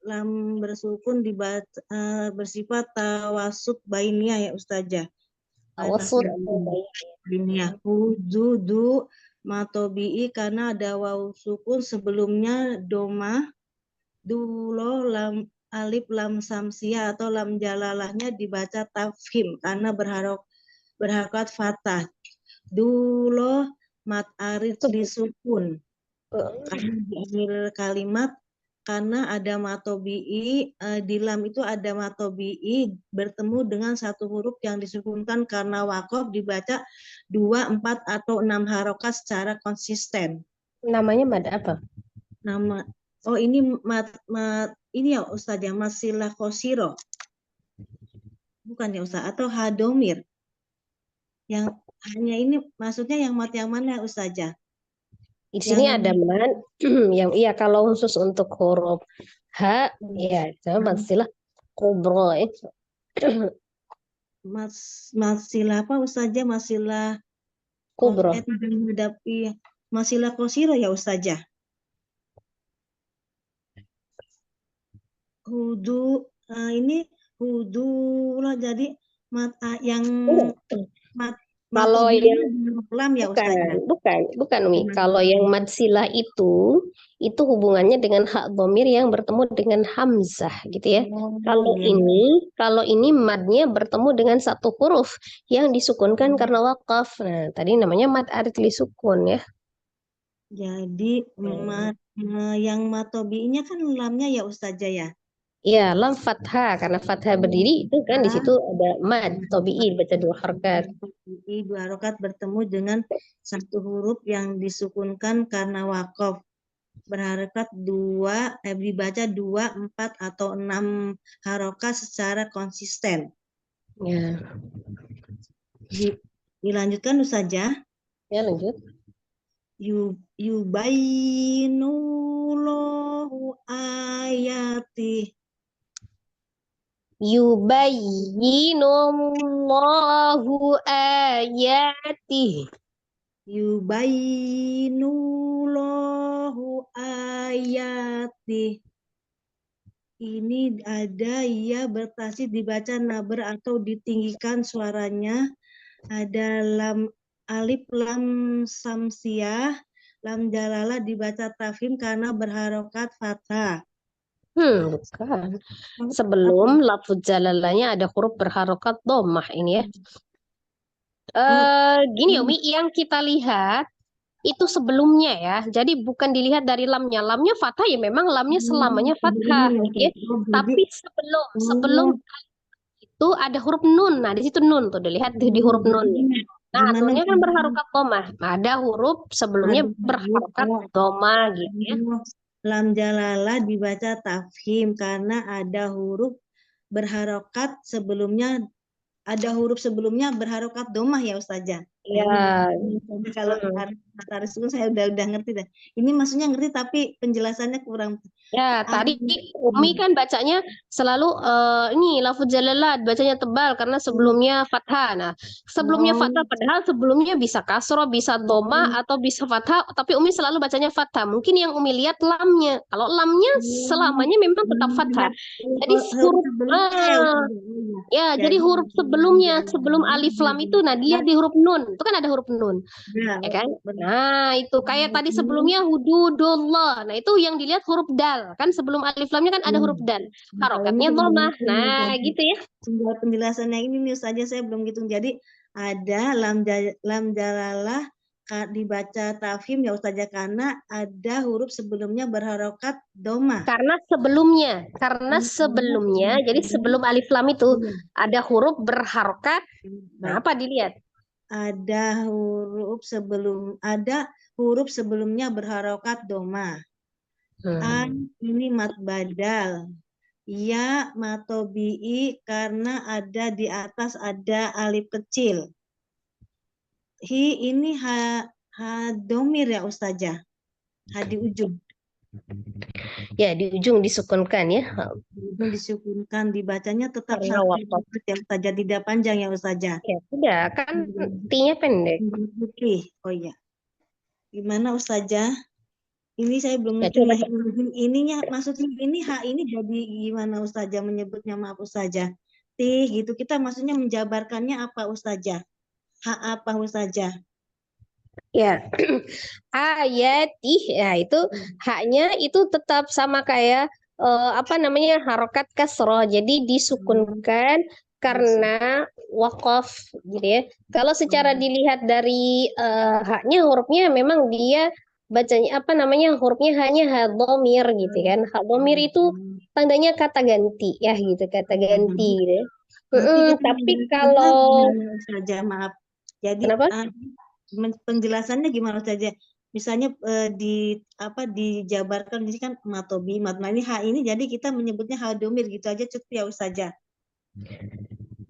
Lam bersukun bersifat tawasud bainiyah ya Ustazah. Tawasud bainiyah. Hududu matobi'i karena ada waw sukun sebelumnya domah. Dulo lam alif lam samsiyah atau lam jalalahnya dibaca tafhim karena berharokat fathah. Dulo mat arid disukun karena di akhir kalimat karena ada matobi'i, di lam itu ada matobi'i bertemu dengan satu huruf yang disukunkan karena wakof dibaca 2, 4 atau 6 harokat secara konsisten. Namanya mad apa? Nama ini ini ya Ustazah, masilah kosiro. Bukan ya Ustaz, atau hadomir. Yang hanya ini maksudnya yang mat yang mana Ustazah? Di sini ada mad yang iya kalau khusus untuk huruf H ya sama masilah kubro itu. Masilah apa Ustazah? Masilah Kubro. menghadapi masilah kosiro ya Ustazah. Hudu ini hudu lah jadi yang kalau yang lam ya Ustazah. bukan Umi. Kalau yang mad silah itu hubungannya dengan hak dhamir yang bertemu dengan hamzah gitu ya. Kalau ini madnya bertemu dengan satu huruf yang disukunkan karena wakaf. Nah, tadi namanya mad arid li sukun ya. Jadi yang matobi'nya kan lamnya ya Ustazah ya. Iya, lam fathah karena fathah berdiri itu kan di situ ada mad tabi'i baca 2 harakat. 2 harakat bertemu dengan satu huruf yang disukunkan karena wakof. Berharakat 2 dibaca 2, 4 atau 6 harakat secara konsisten. Ya. Dilanjutkan Ustazah. Ya, lanjut. Yubayyinullahu ayati. Yubayyinullahu ayatih. Yubayyinullahu ayatih. Ini ada ya bertasydid dibaca naber atau ditinggikan suaranya. Ada alif lam samsiah, lam jalalah dibaca tafhim karena berharokat fathah. Bukan. Sebelum lafuz jalalahnya ada huruf berharokat dhammah ini ya. Gini Umi, yang kita lihat itu sebelumnya ya. Jadi bukan dilihat dari lamnya. Lamnya fathah ya memang lamnya selamanya fathah gitu ya. Tapi sebelum itu ada huruf nun. Nah, di situ nun tuh dilihat di huruf nunnya. Nah, nunnya kan berharokat dhammah. Ada huruf sebelumnya berharokat dhammah gitu ya. Lam jalalah dibaca tafhim karena ada huruf berharokat sebelumnya, berharokat dhammah ya Ustazah. Iya. Kalau taris sukun saya udah ngerti dah. Ini maksudnya ngerti tapi penjelasannya kurang. Ya, tadi Umi kan bacanya selalu ini lafuz jalalah bacanya tebal karena sebelumnya fathah. Nah, sebelumnya fathah padahal sebelumnya bisa kasroh, bisa doma atau bisa fathah, tapi Umi selalu bacanya fathah. Mungkin yang Umi lihat lamnya. Kalau lamnya selamanya memang tetap fathah. Jadi huruf jadi huruf sebelumnya, sebelum alif lam itu, nah dia di huruf nun. Itu kan ada huruf nun. Ya kan? Nah, itu kayak tadi sebelumnya hududullah. Nah, itu yang dilihat huruf dal. Kan sebelum alif lamnya kan ada huruf dal. Harokatnya dhammah. Nah, gitu ya. Penjelasannya ini nih saja saya belum gitu. Jadi ada lam jalalah dibaca tafhim ya Ustazah karena ada huruf sebelumnya berharokat dhammah. Karena sebelumnya, jadi sebelum alif lam itu ada huruf berharokat. Nah, apa dilihat? Ada huruf sebelumnya berharokat dhammah. Ini mat badal. Ya matobi'i karena ada di atas ada alif kecil. Hi ini ha domir ya Ustazah. Ha di ujung. Ya, di ujung disukunkan ya. Di ujung disukunkan, dibacanya tetap Karena satu waqaf. ya Ustazah, tidak panjang ya Ustazah. Ya, sudah kan T-nya pendek. Oh iya. Gimana Ustazah? Ini saya belum Ya, ngerti coba. ininya, maksudnya ini H ini jadi gimana Ustazah menyebutnya, maaf Ustazah. Tih gitu, kita maksudnya menjabarkannya apa Ustazah? H apa Ustazah? Ya, ayatih ya itu haknya itu tetap sama kayak harokat kasroh. Jadi disukunkan karena wakaf gitu ya. Kalau secara dilihat dari haknya hurufnya memang dia bacanya hurufnya hanya hadhomir gitu kan. Hadhomir itu tandanya kata ganti ya gitu, kata ganti gitu ya. Tapi kalau Ustazah, maaf. Jadi kenapa? Penjelasannya gimana saja? Misalnya dijabarkan di sini kan matobi, matma ini H ini jadi kita menyebutnya hadomir gitu aja cukup ya Ustazah.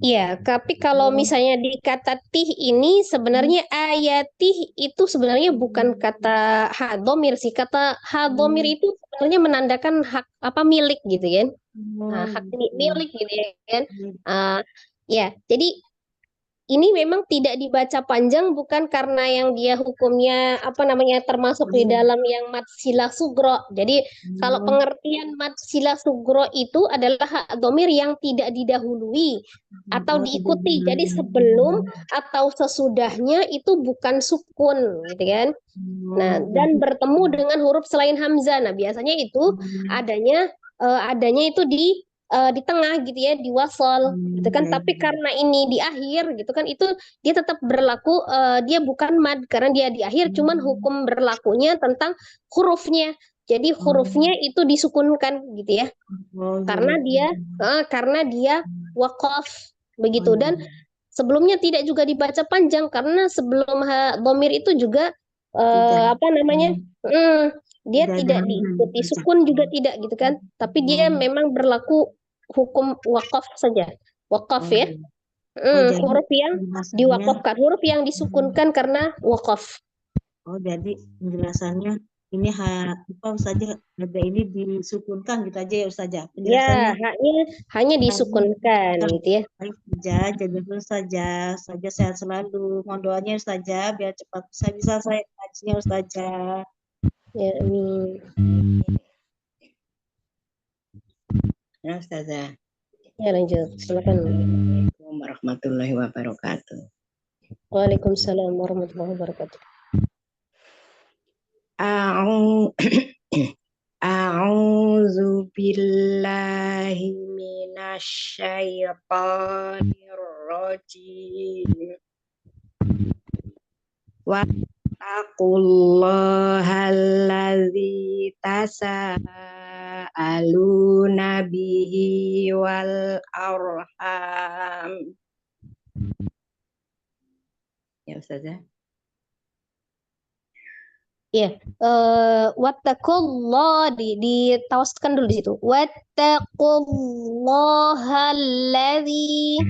Iya, tapi kalau misalnya di kata tih ini sebenarnya ayatih itu sebenarnya bukan kata hadomir sih. Kata hadomir itu sebenarnya menandakan hak milik gitu kan. Nah, hak milik gitu ya kan. Ya, jadi ini memang tidak dibaca panjang bukan karena yang dia hukumnya termasuk di dalam yang mat sila sugro. Jadi kalau pengertian mat sila sugro itu adalah hak domir yang tidak didahului atau diikuti. Jadi sebelum atau sesudahnya itu bukan sukun gitu kan. Nah, dan bertemu dengan huruf selain hamzah. Nah, biasanya itu adanya itu di tengah gitu ya, di wasol gitu kan. Tapi karena ini di akhir gitu kan, itu dia tetap berlaku, dia bukan mad karena dia di akhir, cuman hukum berlakunya tentang hurufnya. Jadi hurufnya itu disukunkan gitu ya. Karena dia waqaf begitu. Dan sebelumnya tidak juga dibaca panjang karena sebelum dhamir itu juga dia tidak diikuti sukun juga tidak gitu kan. Tapi dia memang berlaku hukum wakaf saja. Wakaf ya. Huruf yang diwakafkan, huruf yang disukunkan karena wakaf. Oh, jadi penjelasannya ini apa saja ada ini disukunkan gitu aja ya Ustazah. Ya, Penjelasannya hanya disukunkan gitu ya. baik saja, jazakallahu saja sehat selalu. Mohon doanya Ustazah biar cepat bisa saya ngajinya Ustazah. Ya, amin. Ya, Ustazah. Ya, lanjut. Silakan. Assalamualaikum warahmatullahi wabarakatuh. Waalaikumsalam warahmatullahi wabarakatuh. A'udzu billahi minasyaitonir rajim. Wattaqullahal tasaaluna bihi wal arham. Ya Ustazah. Ya, wattaqullah ditawaskan dulu di situ. Wattaqullahal-ladzi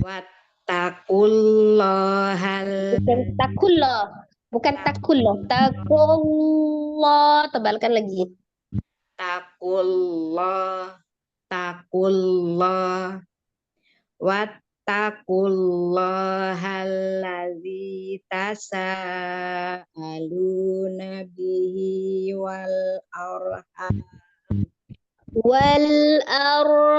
Wattaqullahal bukan takullah, bukan takullah, takullah, tebalkan lagi. Taqullah wattaqullahalladzi tasaaluna bihi wal arham. Wal arham.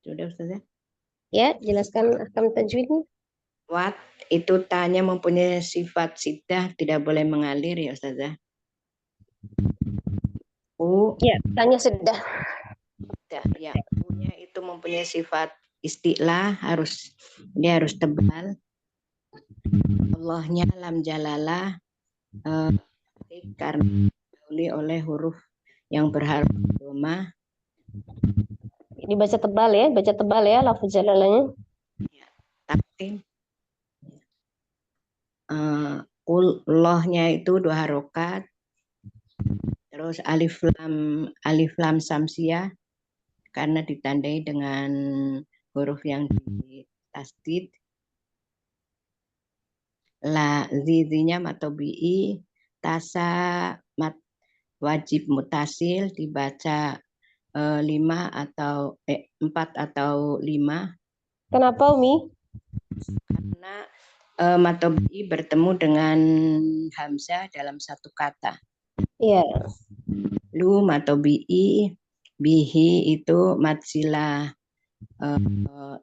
Sudah Ustazah? Ya, jelaskan ahkam tajwidnya. Wat itu tanya mempunyai sifat sidah, tidak boleh mengalir ya Ustazah. Ya, tanya sudah. Ya, punya itu mempunyai sifat istilah, dia harus tebal. Allahnya lam jalalah karena didahului oleh huruf yang berharap dhamma. Dibaca tebal ya, baca tebal ya lafaz jalalahnya. Ya, taktim. Lohnya itu 2 harokat. Terus alif lam samsiah karena ditandai dengan huruf yang ditasdid. La zizinya matobi'i, tasa wajib mutasil dibaca 4 atau 5. Kenapa Umi? Karena matobi'i bertemu dengan hamzah dalam satu kata. Iya. Lu matobi'i, bihi itu matsilah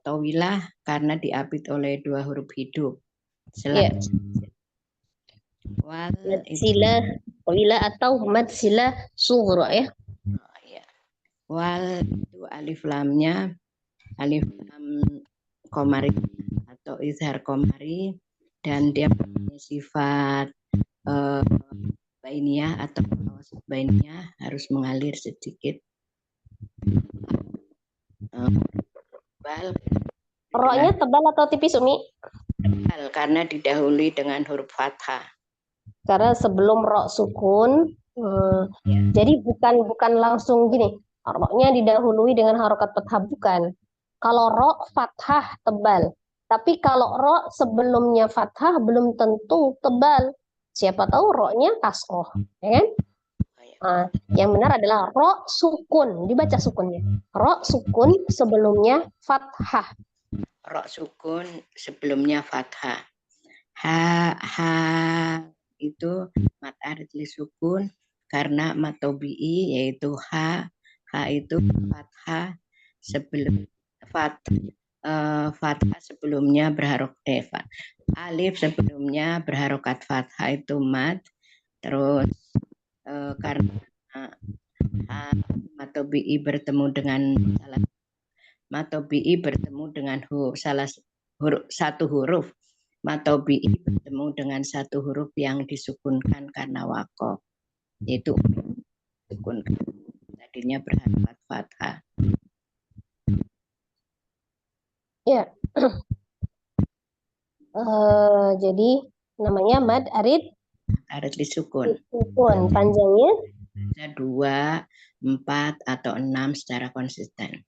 tawilah karena diapit oleh 2 huruf hidup. Iya. Wal matsilah tawilah atau matsilah sughra ya. Wal itu alif lamnya alif lam komari atau izhar komari dan dia punya sifat bainiyah atau bainiyah harus mengalir sedikit. Roknya tebal atau tipis Umi? Tebal karena didahului dengan huruf fathah. Karena sebelum rok sukun, jadi bukan langsung gini. Roknya didahului dengan harokat fathah bukan. Kalau rok fathah tebal, tapi kalau rok sebelumnya fathah belum tentu tebal. Siapa tahu roknya kasroh, ya kan? Nah, yang benar adalah rok sukun, dibaca sukunnya. Rok sukun sebelumnya fathah. Rok sukun sebelumnya fathah. Ha itu mad arid li sukun karena matobi'i yaitu ha itu fathah sebelum fathah sebelumnya berharokat alif sebelumnya berharokat fathah itu mad. Terus karena matobi'i bertemu dengan satu huruf. Matobi'i bertemu dengan satu huruf yang disukunkan karena wakof, yaitu disukunkan. Tadinya berharokat fathah. Ya. Jadi namanya mad arid disukun. Panjangnya 2, 4 atau 6 secara konsisten.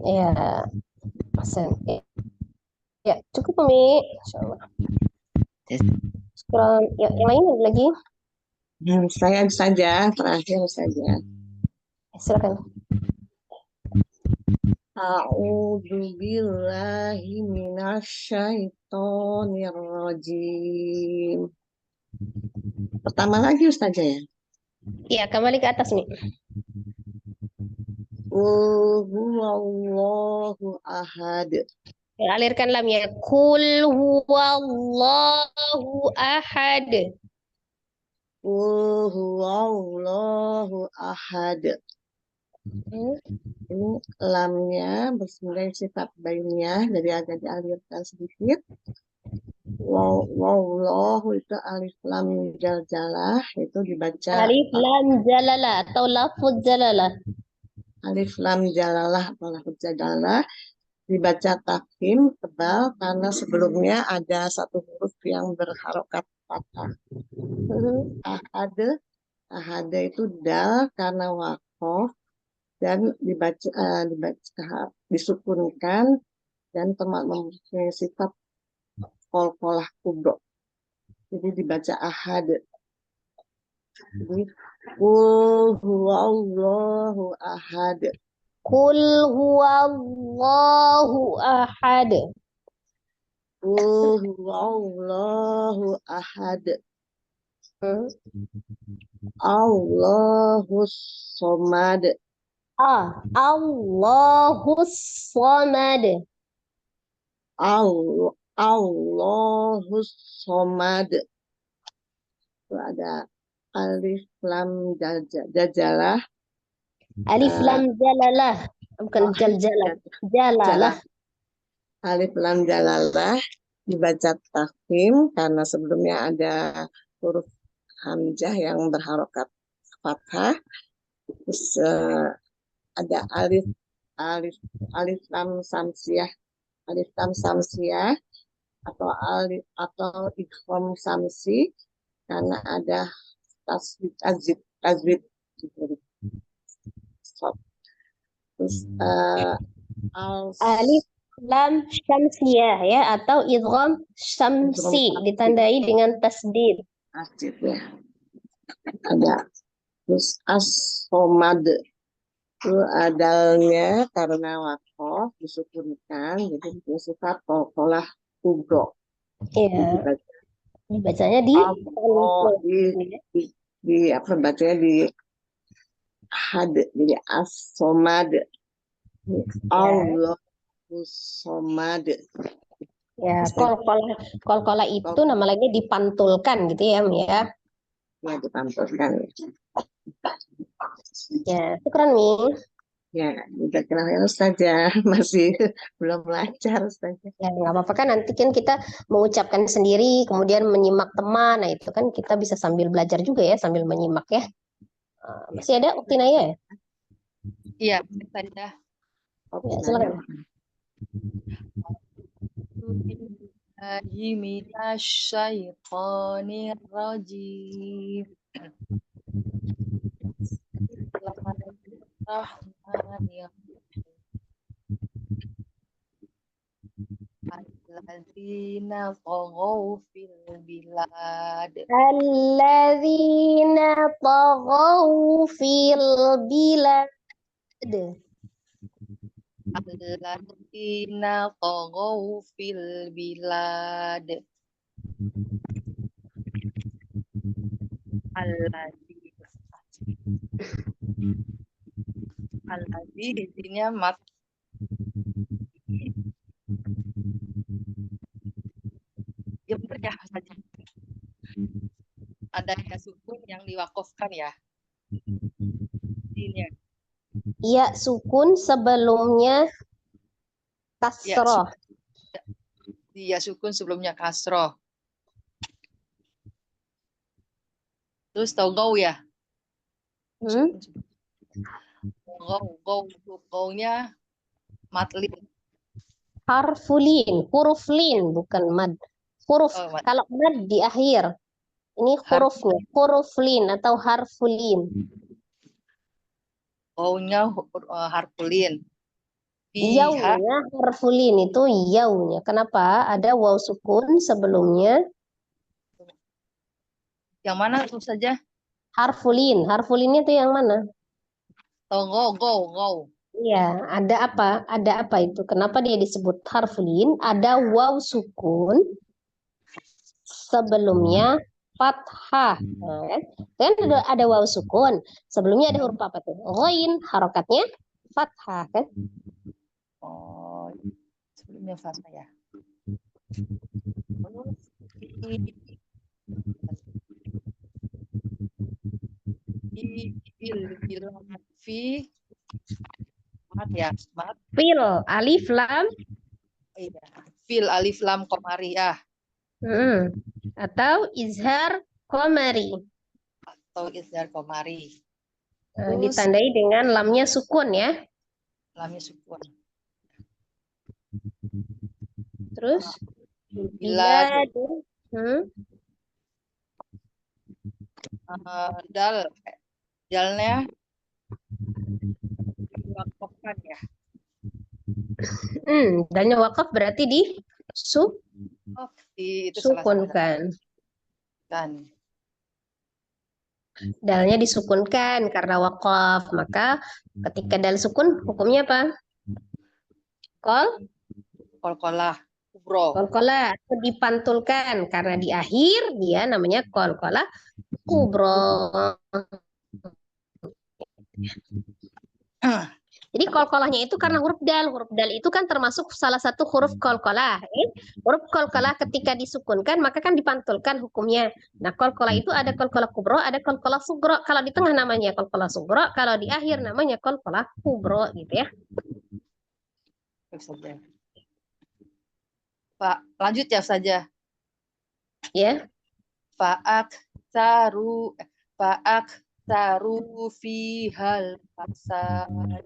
Ya, Hasan. Ya, cukup Umi. Insyaallah. Sekarang yang lain ada lagi? Saya saja, terakhir saja. Silakan. A'udzu billahi minasyaitonir rajim. Pertama lagi Ustazah ya. Ya, kembali ke atas nih. Huwallahu ahad. Alirkan lamnya. Kul huwallahu ahad. Huwallahu ahad. Ini lamnya bersebelah sifat bainnya, jadi agak dialirkan sedikit. Wallahu itu alif lam jalalah itu dibaca Alif lam jalalah atau lafuz jalalah. alif lam jalalah atau lafuz jalalah dibaca tafkhim tebal karena sebelumnya ada satu huruf yang berharokat fathah. Ahad itu dal karena wakof dan disukunkan dan mempunyai sifat qalqalah kubro. Jadi dibaca ahad. Jadi qul huwallahu ahad. Qul huwallahu ahad. Qul huwallahu ahad. Allahus somad. Allahus somad. Allahus somad. Itu ada alif lam jajalah. Alif lam jalalah, bukan jaljalah. Jalalah. Alif lam jalalah dibaca tafkhim karena sebelumnya ada huruf hamzah yang berharokat fathah. Terus ada alif lam samsiah, atau ikhram samsi karena ada tajwid. Terus Alif lam syamsiyah ya atau idgham syamsi ditandai dengan tasdid. Ya. Ada terus as-somad itu adalnya karena wakof disukunkan jadi punya sifat qalqalah kubro. Iya. Bacanya di bacanya di had, jadi as-somad. Allahus somad. Ya, qalqalah itu nama lainnya dipantulkan gitu ya, Mi ya. Ya, dipantulkan. Ya, syukran Mi. Ya, udah kenal saja, masih belum lancar saja. Ya, nggak apa-apa kan nanti kan kita mengucapkan sendiri, kemudian menyimak teman, nah itu kan kita bisa sambil belajar juga ya, sambil menyimak ya. Masih ada waktu Naya ya? Iya, ada. Ya, silakan. Billahi minasyaitonir rajim. Alladzina taghaw fil bilad. Alladzina taghaw fil bilad. Alladzina taghaw fil bilad. Alladzi di sini mat. Ya benar ya saja. Ada sukun yang diwakofkan ya. Ini. Iya, sukun sebelumnya kasroh. Iya, sukun sebelumnya kasroh. Terus togow ya. Gownya matlin. Harfulin, huruf lin bukan mad. Huruf kalau mad di akhir. Ini hurufnya, huruf lin atau harfulin. Gownya harfulin. Fiha. Yaunya harfulin itu yaunya. Kenapa? Ada waw sukun sebelumnya. Yang mana itu saja? Harfulin. Harfulinnya itu yang mana? Oh, go. Iya, ada apa? Ada apa itu? Kenapa dia disebut harfulin? Ada waw sukun sebelumnya fathah. Nah, kan ada waw sukun. Sebelumnya ada huruf apa tuh? Ghain, harokatnya fathah kan? Oh, sebelumnya fathah ya. Fi mat ya, mat. Fil, alif, lam. Iya. Fil alif lam komariah Atau izhar komari. atau izhar komari. Ditandai dengan lamnya sukun ya. Lamnya sukun. Terus Bila dalnya diwakafkan ya. dalnya wakaf berarti di Itu salah satu sukunkan. kan. Dalnya disukunkan karena wakaf. Maka ketika dal sukun hukumnya apa? Qalqalah kubro. Qalqalah atau dipantulkan karena di akhir dia namanya qalqalah kubro. Jadi qalqalahnya itu karena huruf dal. Huruf dal itu kan termasuk salah satu huruf qalqalah. Huruf qalqalah ketika disukunkan maka kan dipantulkan hukumnya. Nah, qalqalah itu ada qalqalah kubro, ada qalqalah sugro. Kalau di tengah namanya qalqalah sugro, kalau di akhir namanya qalqalah kubro gitu ya. Pak, lanjut ya saja. Ya. Fa'ak taru fihal fasad.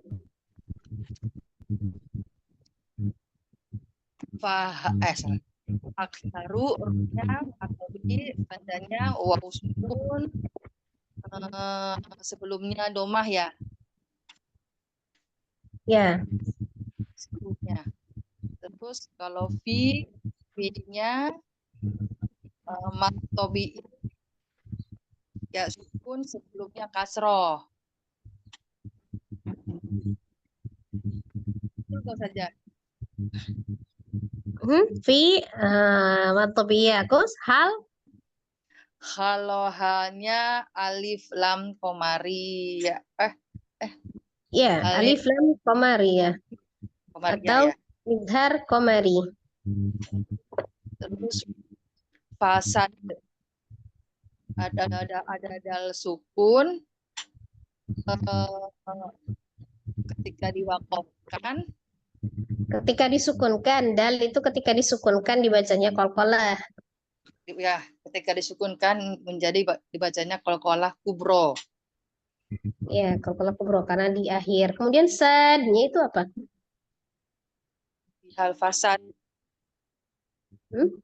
Aksaru artinya atau di tandanya waw sukun sebelumnya domah ya. Ya. Sebelumnya. Terus kalau fi-nya matobi ya sukun sebelumnya kasroh. Itu saja. Fi matobiyakus hal Kalau halnya alif lam komari ya. ya alif lam komari ya. Atau ya. izhar komari. Terus fasad ada dal sukun ketika diwakafkan. Ketika disukunkan, dal itu ketika disukunkan dibacanya qalqalah. Ya, ketika disukunkan menjadi dibacanya qalqalah kubro. Ya, qalqalah kubro karena di akhir. Kemudian sadnya itu apa? Hal fasad.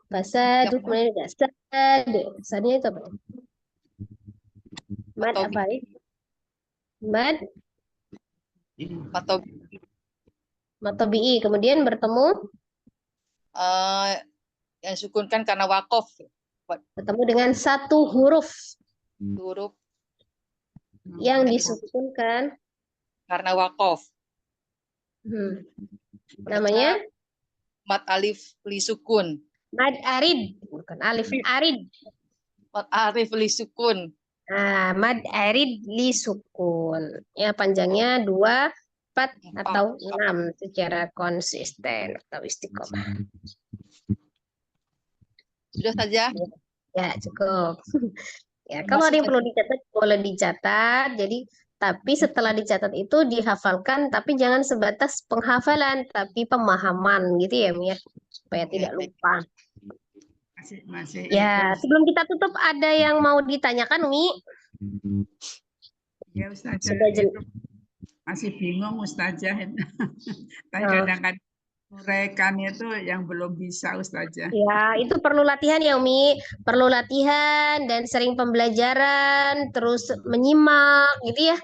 Fasad, kemudian juga sad. Sadnya itu apa? Mad apa ya? Mad matobi'i. Kemudian bertemu yang disukunkan karena wakaf. Bertemu dengan satu huruf. Huruf yang disukunkan karena wakaf. Namanya mad alif li sukun. Mad arid, bukan alif arid. Mad alif li sukun. Mad arid li sukun. Ya, panjangnya 2, 4 atau 6 secara konsisten atau istiqomah. Sudah saja? Ya, cukup. Ya, kalau ada yang perlu dicatat, boleh dicatat. Jadi, tapi setelah dicatat itu dihafalkan, tapi jangan sebatas penghafalan, tapi pemahaman gitu ya, Mia, supaya tidak lupa. Masih Ya, sebelum kita tutup ada yang mau ditanyakan, Umi? Ya, Ustazah. Sudah Masih bingung Ustazah. Tapi kadang-kadang mereka itu yang belum bisa Ustazah. Ya, itu perlu latihan ya Umi. Perlu latihan dan sering pembelajaran, terus menyimak gitu ya.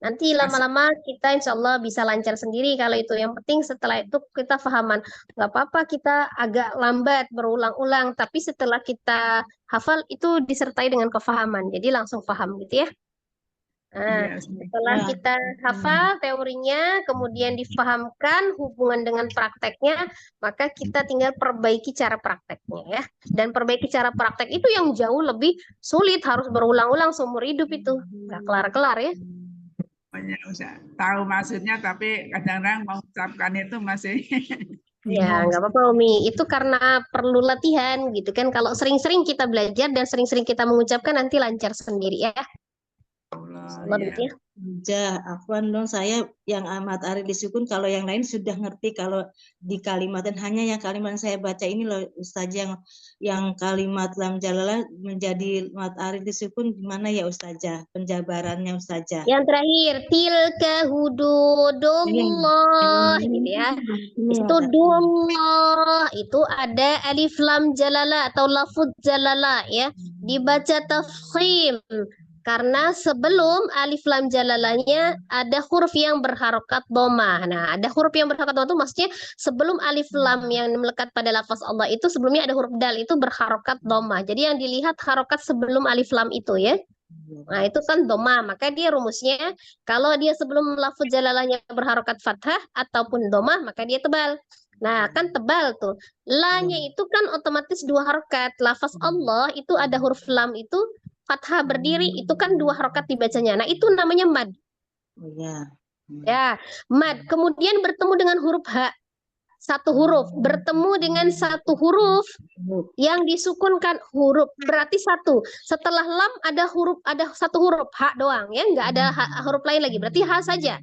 Nanti lama-lama kita insya Allah bisa lancar sendiri kalau itu. Yang penting setelah itu kita pahaman. Nggak apa-apa kita agak lambat berulang-ulang, tapi setelah kita hafal itu disertai dengan kefahaman. Jadi langsung paham gitu ya. Nah, Iya, Ustaz. setelah Ya. kita hafal teorinya, kemudian difahamkan hubungan dengan prakteknya, maka kita tinggal perbaiki cara prakteknya ya. Dan perbaiki cara praktek itu yang jauh lebih sulit, harus berulang-ulang seumur hidup itu. Nggak kelar-kelar ya. Banyak Ustaz. Tahu maksudnya tapi kadang-kadang mengucapkan itu masih Ya, nggak apa-apa Umi. Itu karena perlu latihan gitu kan. Kalau sering-sering kita belajar dan sering-sering kita mengucapkan, nanti lancar sendiri ya. Allah. Allah Ya. gitu ya. Ja, afwan dong, saya yang amat arif disukun, kalau yang lain sudah ngerti kalau di kalimat, dan hanya yang kalimat yang saya baca ini loh Ustazah, yang kalimat lam jalalah menjadi mat arif disukun gimana ya Ustazah, penjabarannya Ustazah. Yang terakhir, tilka hududullah gitu ya. Itu dullah, itu ada alif lam jalalah atau lafuz jalalah ya. Dibaca tafkhim. Karena sebelum alif lam jalalahnya ada huruf yang berharokat dhamma. Nah, ada huruf yang berharokat dhamma itu maksudnya sebelum alif lam yang melekat pada lafaz Allah itu sebelumnya ada huruf dal itu berharokat dhamma. Jadi yang dilihat harokat sebelum alif lam itu ya. Nah, itu kan dhamma. Maka dia rumusnya kalau dia sebelum lafaz jalalahnya berharokat fathah ataupun dhamma, maka dia tebal. Nah, kan tebal tuh. La-nya itu kan otomatis dua harokat. Lafaz Allah itu ada huruf lam itu fathah berdiri, itu kan dua harokat dibacanya. Nah, itu namanya mad. Oh ya. Ya, mad. Kemudian bertemu dengan huruf H. Satu huruf. Bertemu dengan satu huruf yang disukunkan huruf. Berarti satu. Setelah lam ada satu huruf. H doang. Ya, nggak ada huruf lain lagi. Berarti H saja.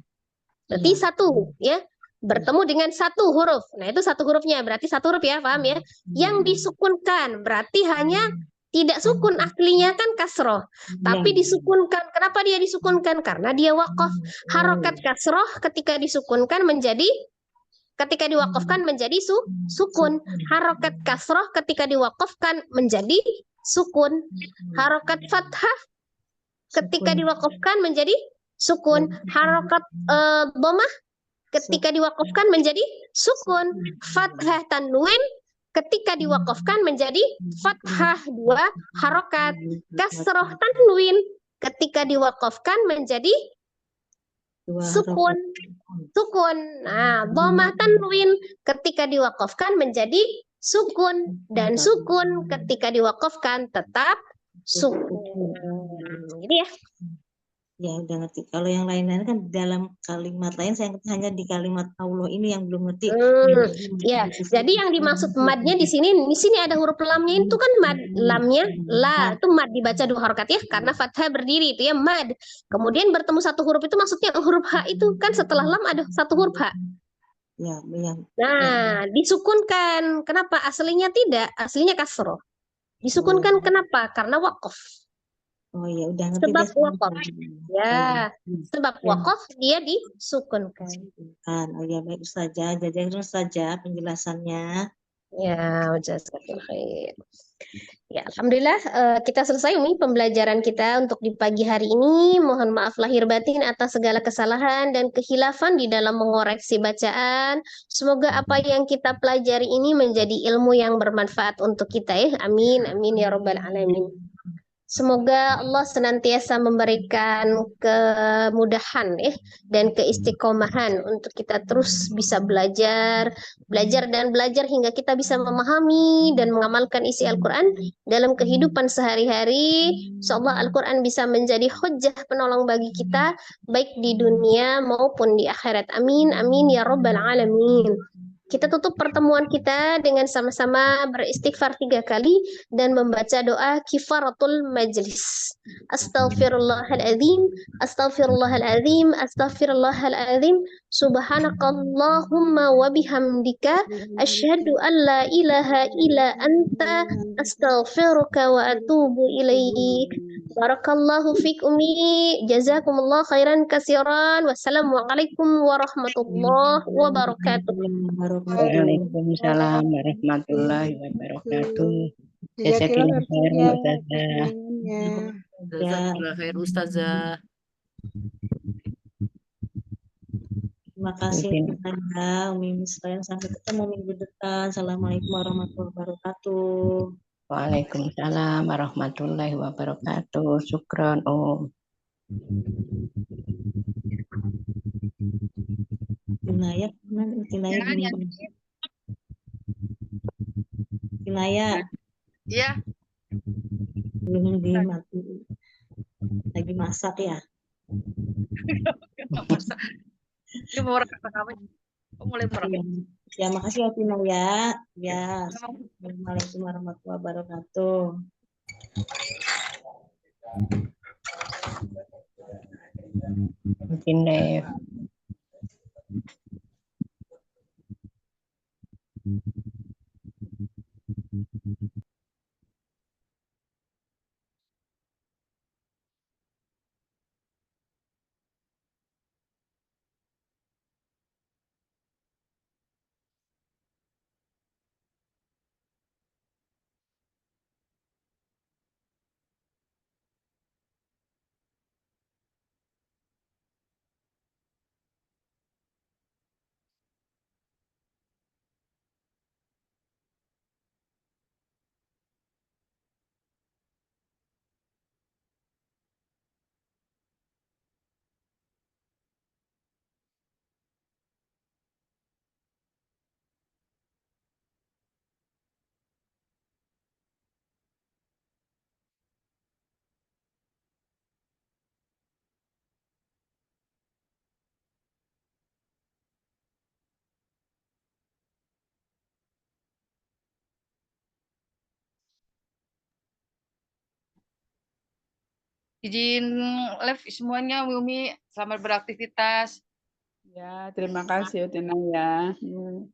Berarti satu. Ya. Bertemu dengan satu huruf. Nah, itu satu hurufnya. Berarti satu huruf ya, paham ya? Yang disukunkan. Berarti hanya tidak sukun, aslinya kan kasroh, tapi disukunkan. Kenapa dia disukunkan? Karena dia wakaf. Harokat kasroh ketika disukunkan menjadi, ketika diwakafkan menjadi sukun. Harokat kasroh ketika diwakafkan menjadi sukun. Harokat fathah ketika diwakafkan menjadi sukun. Harokat dhammah ketika diwakafkan menjadi sukun. Fathah tanwin ketika diwakafkan menjadi fathah dua harokat. Kasroh tanwin ketika diwakafkan menjadi sukun. Nah, dhammah tanwin ketika diwakafkan menjadi sukun, dan sukun ketika diwakafkan tetap sukun. Jadi ya. Ya udah ngerti. Kalau yang lain-lain kan dalam kalimat lain, saya ngerti hanya di kalimat Allah ini yang belum ngerti. Ya, jadi yang dimaksud madnya di sini ada huruf lamnya, itu kan mad, lamnya la, itu mad dibaca dua harokat ya, karena fathah berdiri itu ya mad. Kemudian bertemu satu huruf itu maksudnya huruf H itu kan setelah lam ada satu huruf H. Ya, nah, disukunkan. Kenapa? Aslinya tidak, aslinya kasroh. Disukunkan kenapa? Karena wakaf. Oh ya udah ngerti. Sebab wakaf. Ya, sebab wakaf dia disukunkan. Oh ya baik Ustazah, jazakallahu Ustazah penjelasannya. Ya, jazakallahu khair. Ya, alhamdulillah kita selesai Umi pembelajaran kita untuk di pagi hari ini. Mohon maaf lahir batin atas segala kesalahan dan kehilafan di dalam mengoreksi bacaan. Semoga apa yang kita pelajari ini menjadi ilmu yang bermanfaat untuk kita ya. Amin, amin ya rabbal alamin. Semoga Allah senantiasa memberikan kemudahan dan keistiqomahan untuk kita terus bisa belajar hingga kita bisa memahami dan mengamalkan isi Al-Quran dalam kehidupan sehari-hari. Insyaallah Al-Quran bisa menjadi hujjah penolong bagi kita baik di dunia maupun di akhirat. Amin, amin ya rabbal alamin. Kita tutup pertemuan kita dengan sama-sama beristighfar 3 kali dan membaca doa kifaratul majlis. Astaghfirullahaladzim, astaghfirullahaladzim, astaghfirullahaladzim. Subhanakallahumma wa bihamdika asyhadu an la ilaha illa anta astaghfiruka wa atubu ilaik. Barakallahu fiik Umi, jazakumullah khairan katsiran. Wassalamualaikum warahmatullahi wabarakatuh. Waalaikumsalam warahmatullahi wabarakatuh. Jazakallahu khairan Ustazah. Jazakallahu khair Ustazah. Terima kasih Izin. Tina, Umi Misran. Sampai ketemu minggu depan. Assalamualaikum warahmatullahi wabarakatuh. Waalaikumsalam warahmatullahi wabarakatuh. Syukron, Om. Tinaya, mana? Tinaya belum. Tinaya Iya, belum dimati. Lagi masak ya. nggak masak. Ini mau rekam kamu. Oh, mulai merekam. Iya. Ya, makasih ya Tina ya. Ya, Assalamualaikum warahmatullahi wabarakatuh. Mungkin deh. Izin live semuanya, Umi. Selamat beraktivitas. Ya, terima kasih Tina ya.